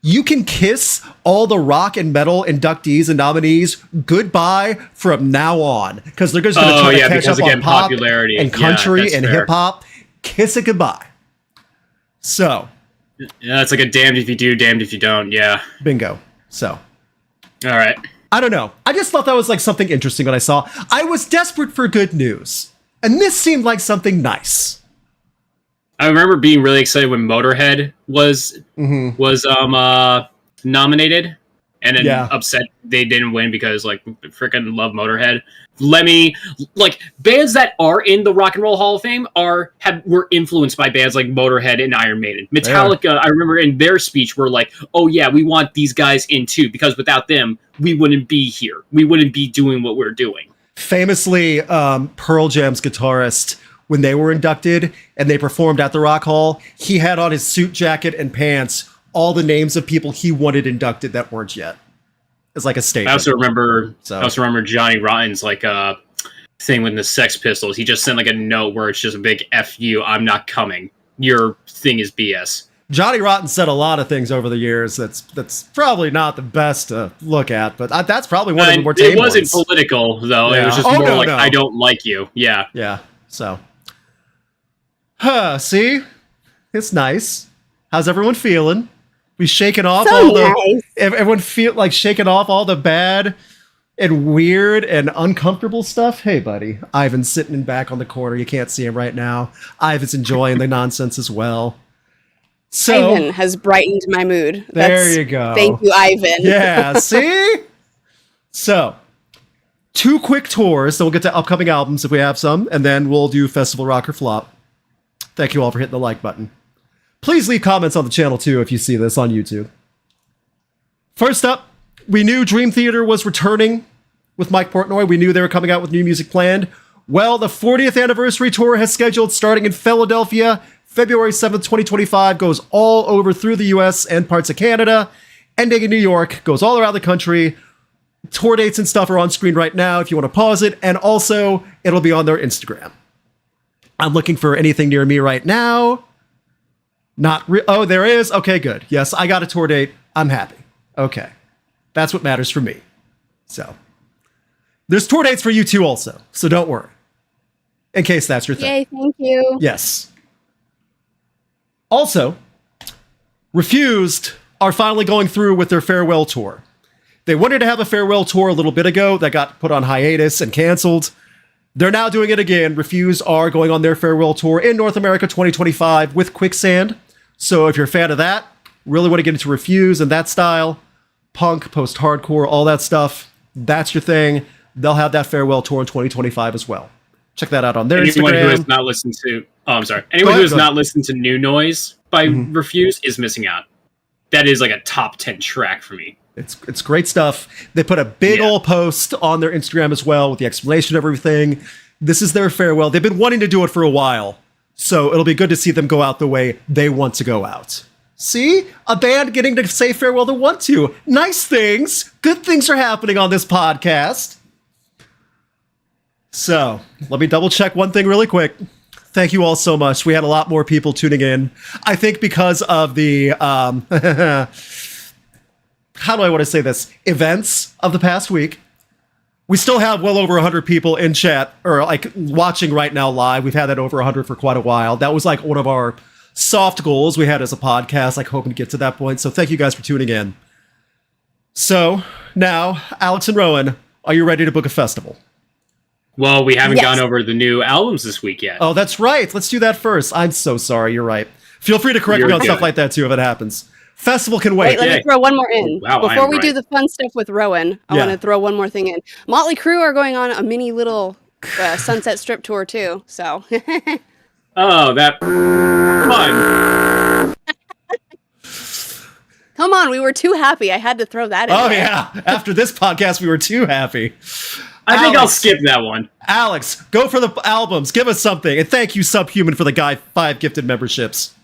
you can kiss all the rock and metal inductees and nominees goodbye from now on, because they're just going to try to catch up on pop popularity and country and fair. hip hop. Kiss it goodbye. So, yeah, it's like a damned if you do, damned if you don't. Yeah, bingo. So, all right. I don't know. I just thought that was like something interesting when I saw. I was desperate for good news, and this seemed like something nice. I remember being really excited when Motorhead was nominated, and then upset they didn't win because like freaking love Motorhead. Bands that are in the Rock and Roll Hall of Fame were influenced by bands like Motorhead and Iron Maiden. Metallica, I remember in their speech were like, "Oh yeah, we want these guys in too, because without them, we wouldn't be here. We wouldn't be doing what we're doing." Famously, Pearl Jam's guitarist, when they were inducted and they performed at the Rock Hall, he had on his suit jacket and pants all the names of people he wanted inducted that weren't yet. It's like a statement. I also remember Johnny Rotten's like thing with the Sex Pistols. He just sent like a note where it's just a big F you, I'm not coming. Your thing is BS. Johnny Rotten said a lot of things over the years that's probably not the best to look at, but that's probably one of the more tame ones. It wasn't political, though. Yeah. It was just more I don't like you. Yeah. Yeah. So. See? It's nice. How's everyone feeling? We shaking off everyone feel like shaking off all the bad and weird and uncomfortable stuff? Hey, buddy. Ivan's sitting in back on the corner. You can't see him right now. Ivan's enjoying the nonsense as well. So, Ivan has brightened my mood. There you go. Thank you, Ivan. Yeah, see? So, 2 quick tours. So we'll get to upcoming albums if we have some, and then we'll do Festival Rock or Flop. Thank you all for hitting the like button. Please leave comments on the channel too if you see this on YouTube. First up, we knew Dream Theater was returning with Mike Portnoy. We knew they were coming out with new music planned. Well, the 40th anniversary tour has scheduled starting in Philadelphia. February 7th, 2025, goes all over through the US and parts of Canada. Ending in New York, goes all around the country. Tour dates and stuff are on screen right now if you want to pause it. And also, it'll be on their Instagram. I'm looking for anything near me right now. Oh, there is? Okay, good. Yes, I got a tour date. I'm happy. Okay. That's what matters for me. So, there's tour dates for you too also, so don't worry. In case that's your thing. Yay, thank you. Yes. Also, Refused are finally going through with their farewell tour. They wanted to have a farewell tour a little bit ago that got put on hiatus and canceled. They're now doing it again. Refused are going on their farewell tour in North America 2025 with Quicksand. So if you're a fan of that, really want to get into Refused and that style, punk, post-hardcore, all that stuff, that's your thing. They'll have that farewell tour in 2025 as well. Check that out on their Instagram. Anyone who has not listened to... Oh, I'm sorry. Anyone who has not listened to New Noise by Refused is missing out. That is like a top 10 track for me. It's great stuff. They put a big old post on their Instagram as well with the explanation of everything. This is their farewell. They've been wanting to do it for a while, so it'll be good to see them go out the way they want to go out. See? A band getting to say farewell they want to. Nice things. Good things are happening on this podcast. So, let me double check one thing really quick. Thank you all so much. We had a lot more people tuning in. I think because of the, how do I want to say this? Events of the past week. We still have well over 100 people in chat, or like watching right now live. We've had that over 100 for quite a while. That was like one of our soft goals we had as a podcast, like hoping to get to that point. So thank you guys for tuning in. So now, Alex and Rowan, are you ready to book a festival? Well, we haven't gone over the new albums this week yet. Oh, that's right. Let's do that first. I'm so sorry. You're right. Feel free to correct me on stuff like that, too, if it happens. Festival can wait. Wait, let me throw one more in. Wow, before we do the fun stuff with Rowan, I want to throw one more thing in. Motley Crue are going on a mini little Sunset Strip tour, too. So. Oh, that fun. Come on, we were too happy. I had to throw that in. Oh, yeah. After this podcast, we were too happy. I think I'll skip that one. Alex, go for the albums. Give us something. And thank you, Subhuman, for the 5 gifted memberships.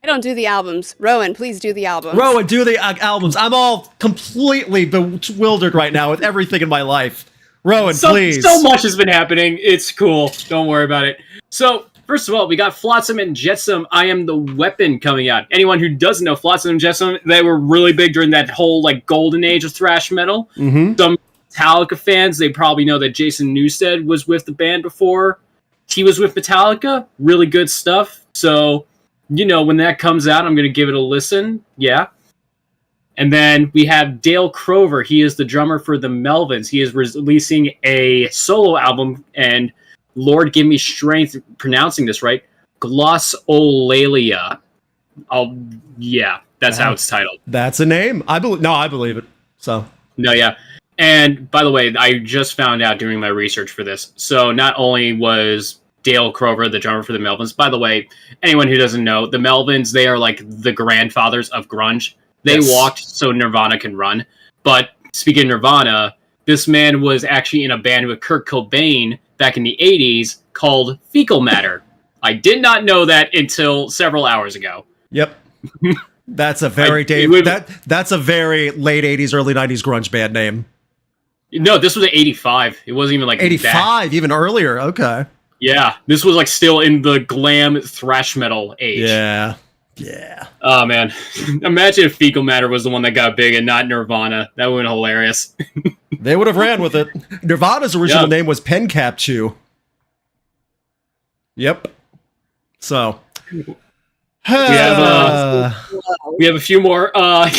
I don't do the albums. Rowan, please do the albums. Rowan, do the albums. I'm all completely bewildered right now with everything in my life. Rowan, please. So much has been happening. It's cool. Don't worry about it. So, first of all, we got Flotsam and Jetsam, I Am the Weapon coming out. Anyone who doesn't know Flotsam and Jetsam, they were really big during that whole like golden age of thrash metal. Mm-hmm. Some Metallica fans, they probably know that Jason Newsted was with the band before he was with Metallica. Really good stuff. So, you know, when that comes out, I'm going to give it a listen. Yeah. And then we have Dale Crover. He is the drummer for the Melvins. He is releasing a solo album, and Lord give me strength pronouncing this right. Glossolalia. That's how it's titled. That's a name. I believe it. So. No, yeah. And by the way, I just found out doing my research for this. So not only was Dale Crover the drummer for the Melvins, by the way, anyone who doesn't know, the Melvins, they are like the grandfathers of grunge. They walked so Nirvana can run. But speaking of Nirvana, this man was actually in a band with Kurt Cobain back in the 80s called Fecal Matter. I did not know that until several hours ago. Yep. That's a very that's a very late 80s, early 90s grunge band name. No, this was 85. It wasn't even like 85, even earlier. Okay. Yeah, this was like still in the glam thrash metal age. Yeah. Oh man, imagine if Fecal Matter was the one that got big and not Nirvana. That would have been hilarious. They would have ran with it. Nirvana's original name was Pencap Chew. Yep. So we have a few more. Go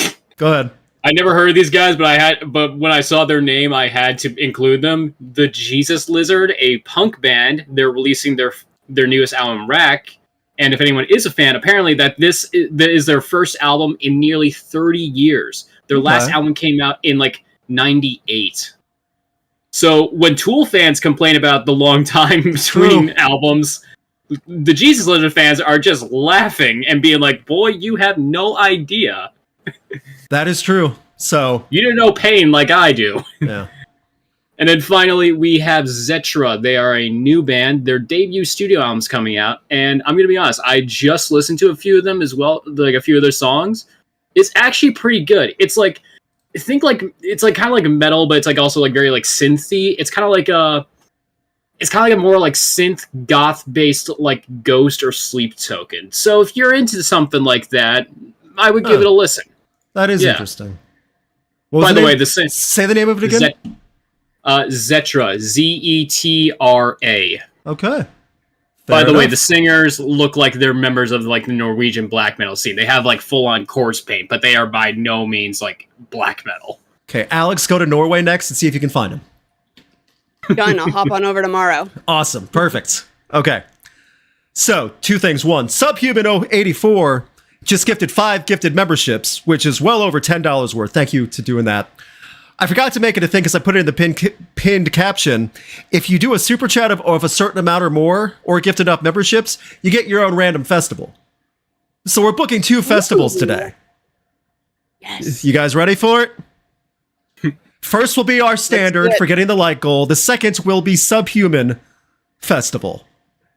ahead. I never heard of these guys, but when I saw their name, I had to include them. The Jesus Lizard, a punk band. They're releasing their newest album, Rack. And if anyone is a fan, apparently that this is their first album in nearly 30 years. Their last album came out in like 98. So when Tool fans complain about the long time between albums, the Jesus Lizard fans are just laughing and being like, boy, you have no idea. That is true. So you don't know pain like I do. Yeah. And then finally, we have Zetra. They are a new band. Their debut studio album's coming out, and I'm gonna be honest. I just listened to a few of them as well, like a few of their songs. It's actually pretty good. It's like, it's kind of like metal, but it's like also like very like synthy. It's kind of like a more like synth goth based like Ghost or Sleep Token. So if you're into something like that, I would give it a listen. That is interesting. By the way, say the name of it again. Zetra, Zetra. Okay. By the way, the singers look like they're members of like the Norwegian black metal scene. They have like full on corpse paint, but they are by no means like black metal. Okay, Alex, go to Norway next and see if you can find him. Done. I'll hop on over tomorrow. Awesome. Perfect. Okay. So, two things. One, Subhuman 84 just gifted 5 gifted memberships, which is well over $10 worth. Thank you to doing that. I forgot to make it a thing because I put it in the pinned caption. If you do a super chat of a certain amount or more, or gift enough memberships, you get your own random festival. So we're booking 2 festivals today. Yes. You guys ready for it? First will be our standard for getting the light goal. The second will be Subhuman Festival.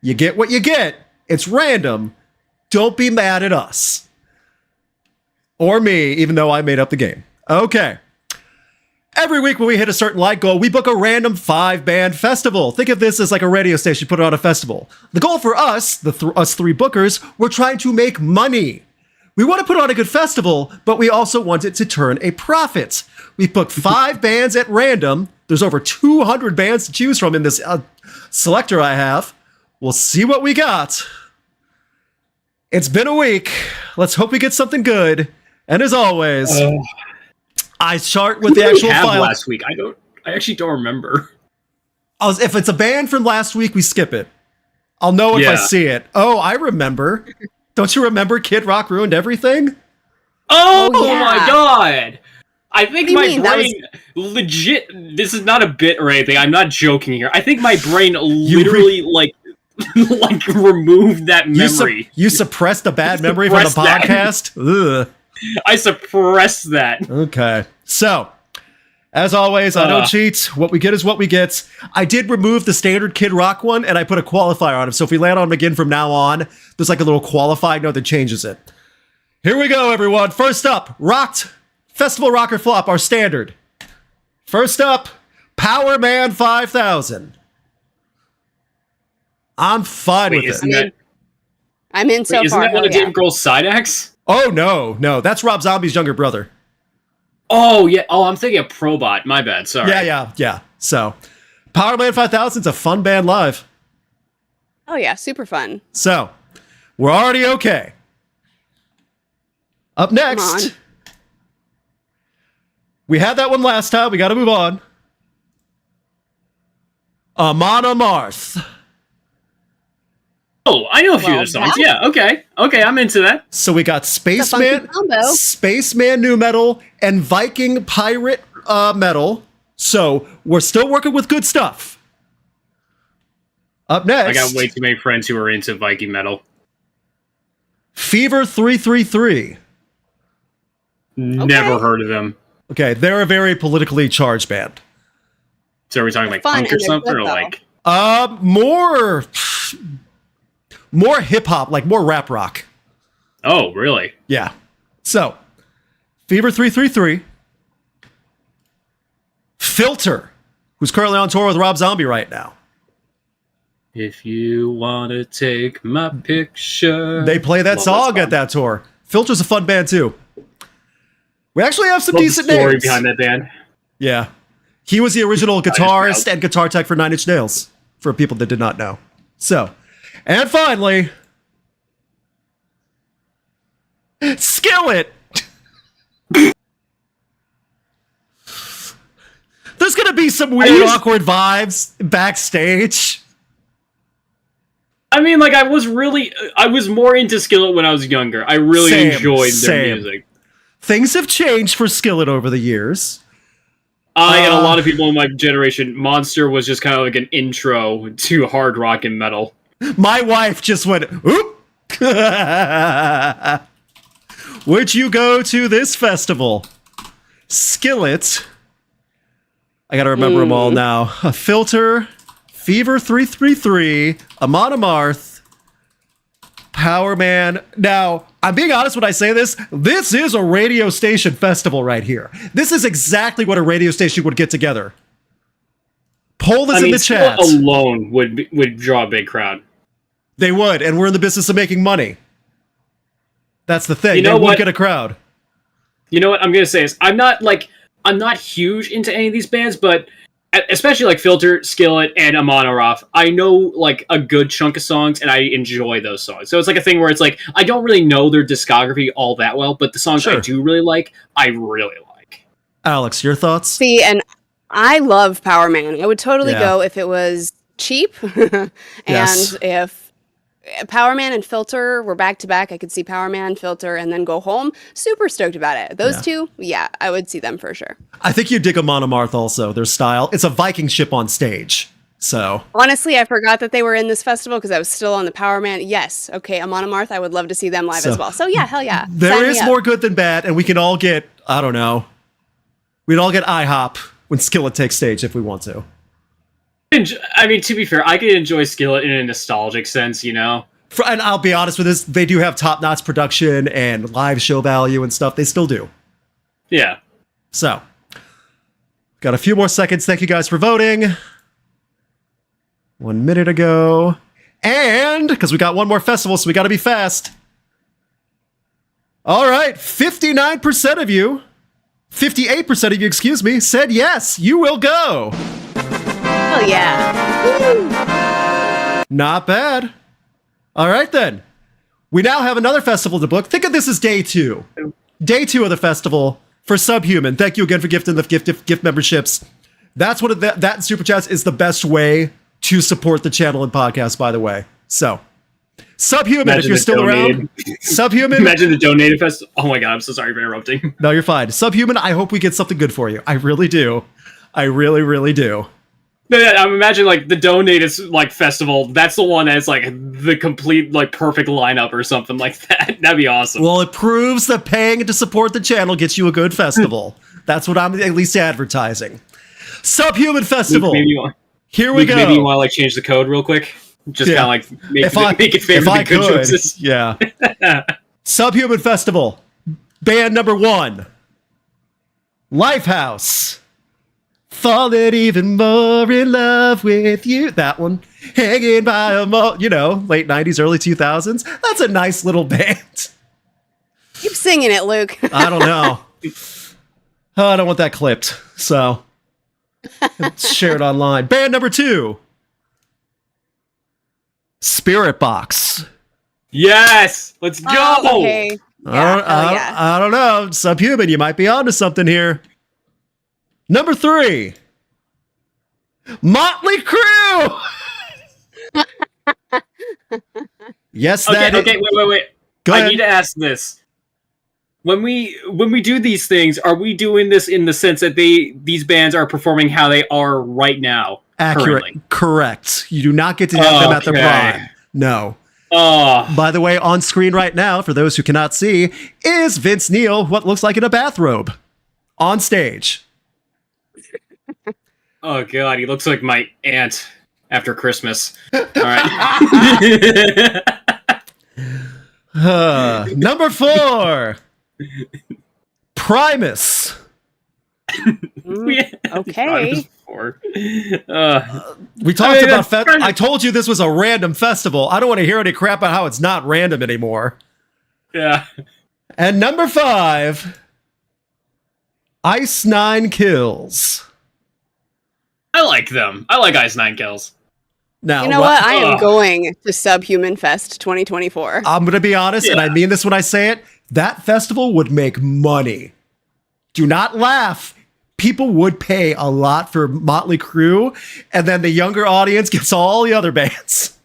You get what you get. It's random. Don't be mad at us. Or me, even though I made up the game. Okay. Every week when we hit a certain light goal, we book a random 5-band festival. Think of this as like a radio station put on a festival. The goal for us, us 3 bookers, we're trying to make money. We want to put on a good festival, but we also want it to turn a profit. We booked 5 bands at random. There's over 200 bands to choose from in this selector I have. We'll see what we got. It's been a week. Let's hope we get something good. And as always, I chart with the actual file. Last week, I actually don't remember. If it's a band from last week, we skip it. I'll know if I see it. Oh, I remember. Don't you remember Kid Rock Ruined Everything? Oh my god! I think my brain legit. This is not a bit or anything. I'm not joking here. I think my brain literally like removed that memory. You suppressed a bad memory from the podcast? Ugh. I suppressed that. Okay. So, as always, I don't cheat. What we get is what we get. I did remove the standard Kid Rock one, and I put a qualifier on him. So if we land on him again from now on, there's like a little qualifying note that changes it. Here we go, everyone. First up, Rocked Festival Rock or Flop, our standard. First up, Power Man 5000. I'm fine with it. I'm in so far. Isn't that one of Dave Grohl's side acts? Oh, no. That's Rob Zombie's younger brother. Oh, yeah. Oh, I'm thinking of Probot. My bad. Sorry. Yeah. So, Power Man 5000 is a fun band live. Oh, yeah. Super fun. So, we're already okay. Up next, we had that one last time. We got to move on. Amon Amarth. Oh, I know a few of the songs. Yeah, okay, I'm into that. So we got Spaceman nu metal, and Viking pirate metal. So we're still working with good stuff. Up next, I got way too many friends who are into Viking metal. Fever 333. Never heard of them. Okay, they're a very politically charged band. So are we talking like punk or something, or like more hip hop, like more rap rock. Oh, really? Yeah. So, Fever 333, Filter, who's currently on tour with Rob Zombie right now. If you want to take my picture. They play that song at that tour. Filter's a fun band, too. We actually have some decent story names. behind that band. Yeah. He was the original guitarist and guitar tech for Nine Inch Nails, for people that did not know. So, and finally, Skillet. There's going to be some weird, awkward vibes backstage. I mean, like, I was more into Skillet when I was younger. I really enjoyed their music. Things have changed for Skillet over the years. And a lot of people in my generation, Monster was just kind of like an intro to hard rock and metal. My wife just went, oop! Would you go to this festival? Skillet. I gotta remember them all now. A Filter, Fever 333, Amon Amarth, Power Man. Now, I'm being honest when I say this. This is a radio station festival right here. This is exactly what a radio station would get together. Poll this in the chat. Alone would draw a big crowd. They would, and we're in the business of making money. That's the thing. You know they would get a crowd. You know what I'm gonna say is I'm not huge into any of these bands, but especially like Filter, Skillet, and Amon Amarth, I know like a good chunk of songs, and I enjoy those songs. So it's like a thing where it's like I don't really know their discography all that well, but the songs I do really like, I really like. Alex, your thoughts? See, and I love Power Man. I would totally go if it was cheap, and if Power Man and Filter were back to back, I could see Power Man, Filter, and then go home. Super stoked about it. Those two, I would see them for sure. I think you dig Amon Amarth also, their style. It's a Viking ship on stage. So honestly, I forgot that they were in this festival because I was still on the Power Man. Yes, okay, Amon Amarth, I would love to see them live as well. So yeah, hell yeah. There is more good than bad, and we can all get, I don't know, we'd all get IHOP when Skillet takes stage if we want to. I mean, to be fair, I could enjoy Skillet in a nostalgic sense, you know? And I'll be honest with this, they do have top-notch production and live show value and stuff. They still do. Yeah. So, got a few more seconds. Thank you guys for voting. 1 minute ago. And, because we got one more festival, so we got to be fast. All right, 59% of you, 58% of you, excuse me, said yes, you will go. Hell yeah. Woo. Not bad. All right, then. We now have another festival to book. Think of this as day 2. Day 2 of the festival for Subhuman. Thank you again for gifting the gift memberships. That's what that Super Chats is the best way to support the channel and podcast, by the way. So, Subhuman, if you're still around. Subhuman. Imagine the donated festival. Oh my god, I'm so sorry for interrupting. No, you're fine. Subhuman, I hope we get something good for you. I really do. I really, really do. I'm imagining like the donated like festival. That's the one that's like the complete like perfect lineup or something like that. That'd be awesome. Well, it proves that paying to support the channel gets you a good festival. That's what I'm at least advertising. Subhuman Festival. Here we go. Maybe you want to like change the code real quick. Just kind of like make it favor the good choices. Yeah. Subhuman Festival. Band number 1. Lifehouse. Falling even more in love with you. That one. Hanging by a late 90s, early 2000s. That's a nice little band. Keep singing it, Luke. I don't know. I don't want that clipped. So, share it online. Band number 2. Spirit Box. Yes! Let's go! Oh, okay. I don't know. Subhuman, you might be onto something here. Number 3. Motley Crue. Yes, okay, wait. Go ahead. I need to ask this. When we do these things, are we doing this in the sense that these bands are performing how they are right now? Accurate. Currently? Correct. You do not get to have them at their prime. No. By the way, on screen right now, for those who cannot see, is Vince Neil, what looks like in a bathrobe, on stage. Oh god, he looks like my aunt after Christmas. All right. Number 4. Primus. Okay. We talked about I told you this was a random festival. I don't want to hear any crap about how it's not random anymore. Yeah. And number 5, Ice Nine Kills. I like them. I like Ice Nine Kills. Now, You know what? I am going to Subhuman Fest 2024. I'm going to be honest, and I mean this when I say it. That festival would make money. Do not laugh. People would pay a lot for Motley Crue, and then the younger audience gets all the other bands.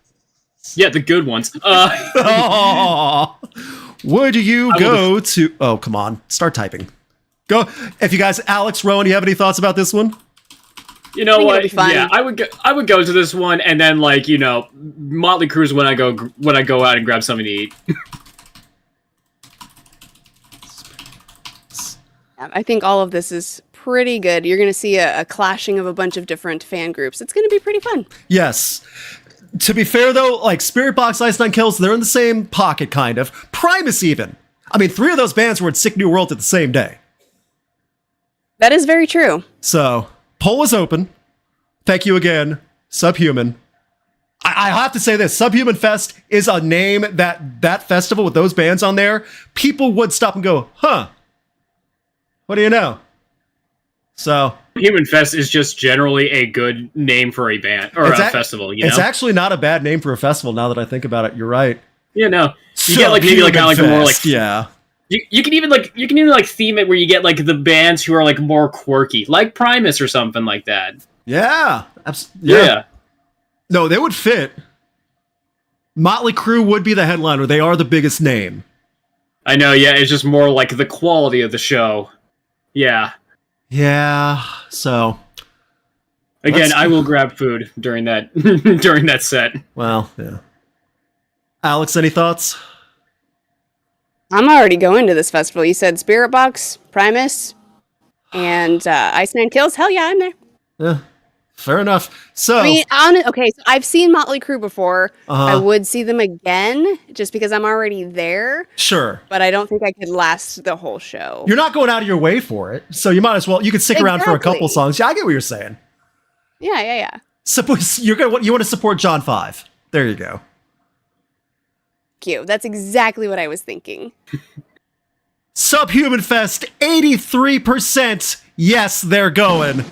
Yeah, the good ones. Would you go to... Oh, come on. Start typing. Go. If you guys... Alex, Rowan, do you have any thoughts about this one? You know what? Yeah, I would go to this one, and then like Motley Crue's when I go out and grab something to eat. I think all of this is pretty good. You're going to see a clashing of a bunch of different fan groups. It's going to be pretty fun. Yes. To be fair, though, like Spirit Box, Ice Nine Kills, they're in the same pocket, kind of. Primus, even. I mean, 3 of those bands were at Sick New World at the same day. That is very true. So, poll is open. Thank you again, Subhuman. I have to say this. Subhuman Fest is a name that festival with those bands on there, people would stop and go, huh, what do you know? So Human Fest is just generally a good name for a band or a festival. It's actually not a bad name for a festival. Now that I think about it, you're right. Yeah, no, you get like maybe like kind of like a more like yeah. You can even theme it where you get like the bands who are like more quirky, like Primus or something like that. Yeah, yeah. No, they would fit. Motley Crue would be the headliner. They are the biggest name. I know. Yeah, it's just more like the quality of the show. Yeah. Yeah, so again, I will grab food during that set. Well, yeah. Alex, any thoughts? I'm already going to this festival. You said Spirit Box, Primus, and Ice Nine Kills. Hell yeah, I'm there. Yeah, fair enough. So, I mean, so I've seen Motley Crue before. I would see them again just because I'm already there. Sure. But I don't think I could last the whole show. You're not going out of your way for it, so you might as well. You could stick around for a couple songs. Yeah, I get what you're saying. Yeah. You want to support John 5. There you go. Cute. That's exactly what I was thinking. Subhuman Fest, 83%. Yes, they're going.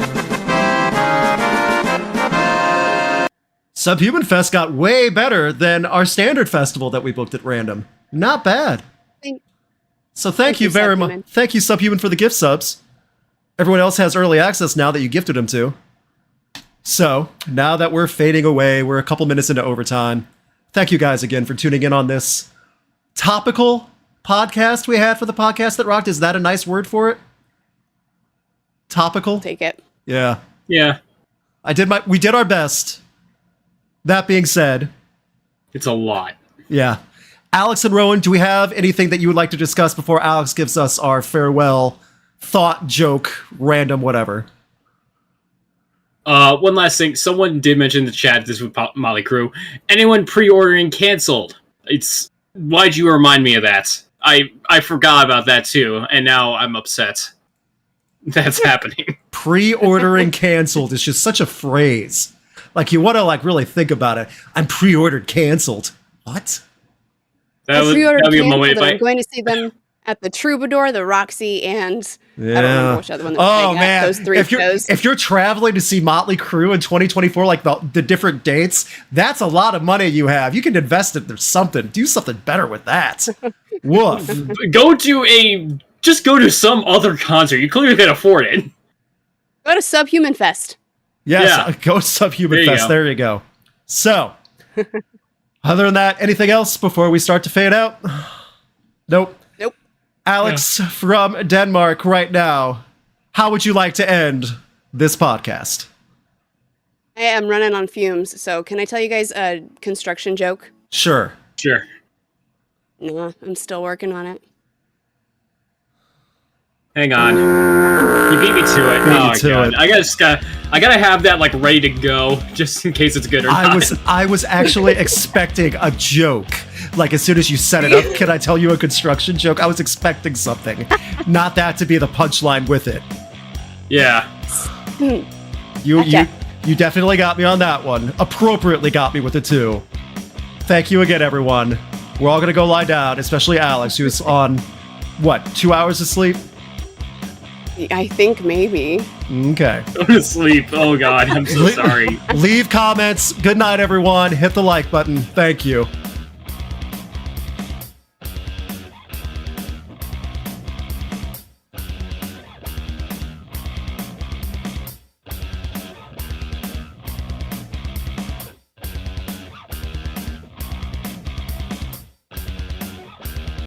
Subhuman Fest got way better than our standard festival that we booked at random. Not bad. So thank you very much. Thank you, Subhuman, for the gift subs. Everyone else has early access now that you gifted them to. So now that we're fading away, we're a couple minutes into overtime. Thank you guys again for tuning in on this topical podcast we had for the podcast that rocked. Is that a nice word for it? Topical? Take it. Yeah. Yeah. We did our best. That being said, it's a lot. Yeah. Alex and Rowan, do we have anything that you would like to discuss before Alex gives us our farewell thought, joke, random, whatever? One last thing. Someone did mention in the chat, this was Motley Crue. Anyone pre-ordering canceled? Why'd you remind me of that? I forgot about that too, and now I'm upset. That's happening. Pre-ordering canceled is just such a phrase. Like, you want to really think about it. I'm pre-ordered canceled. What? That would be a moment. I'm going to see them at the Troubadour, the Roxy, and I don't remember which other one. Man, those 3 shows. If you're traveling to see Motley Crue in 2024, like the different dates, that's a lot of money you have. You can invest it. There's something. Do something better with that. Woof. Just go to some other concert. You clearly can afford it. Go to Subhuman Fest. Yes, go Subhuman Fest. There you go. So, other than that, anything else before we start to fade out? Nope. Alex from Denmark right now, how would you like to end this podcast? I am running on fumes, so can I tell you guys a construction joke? Sure. No, I'm still working on it. Hang on. You beat me to it. God. I gotta have that ready to go just in case it's good or not. I was actually expecting a joke Like, as soon as you set it up, can I tell you a construction joke? I was expecting something. Not that to be the punchline with it. Yeah. You definitely got me on that one. Appropriately got me with it, too. Thank you again, everyone. We're all going to go lie down, especially Alex, who's on, 2 hours of sleep? I think maybe. Okay. Go to sleep. Oh, God. I'm so sorry. Leave comments. Good night, everyone. Hit the like button. Thank you.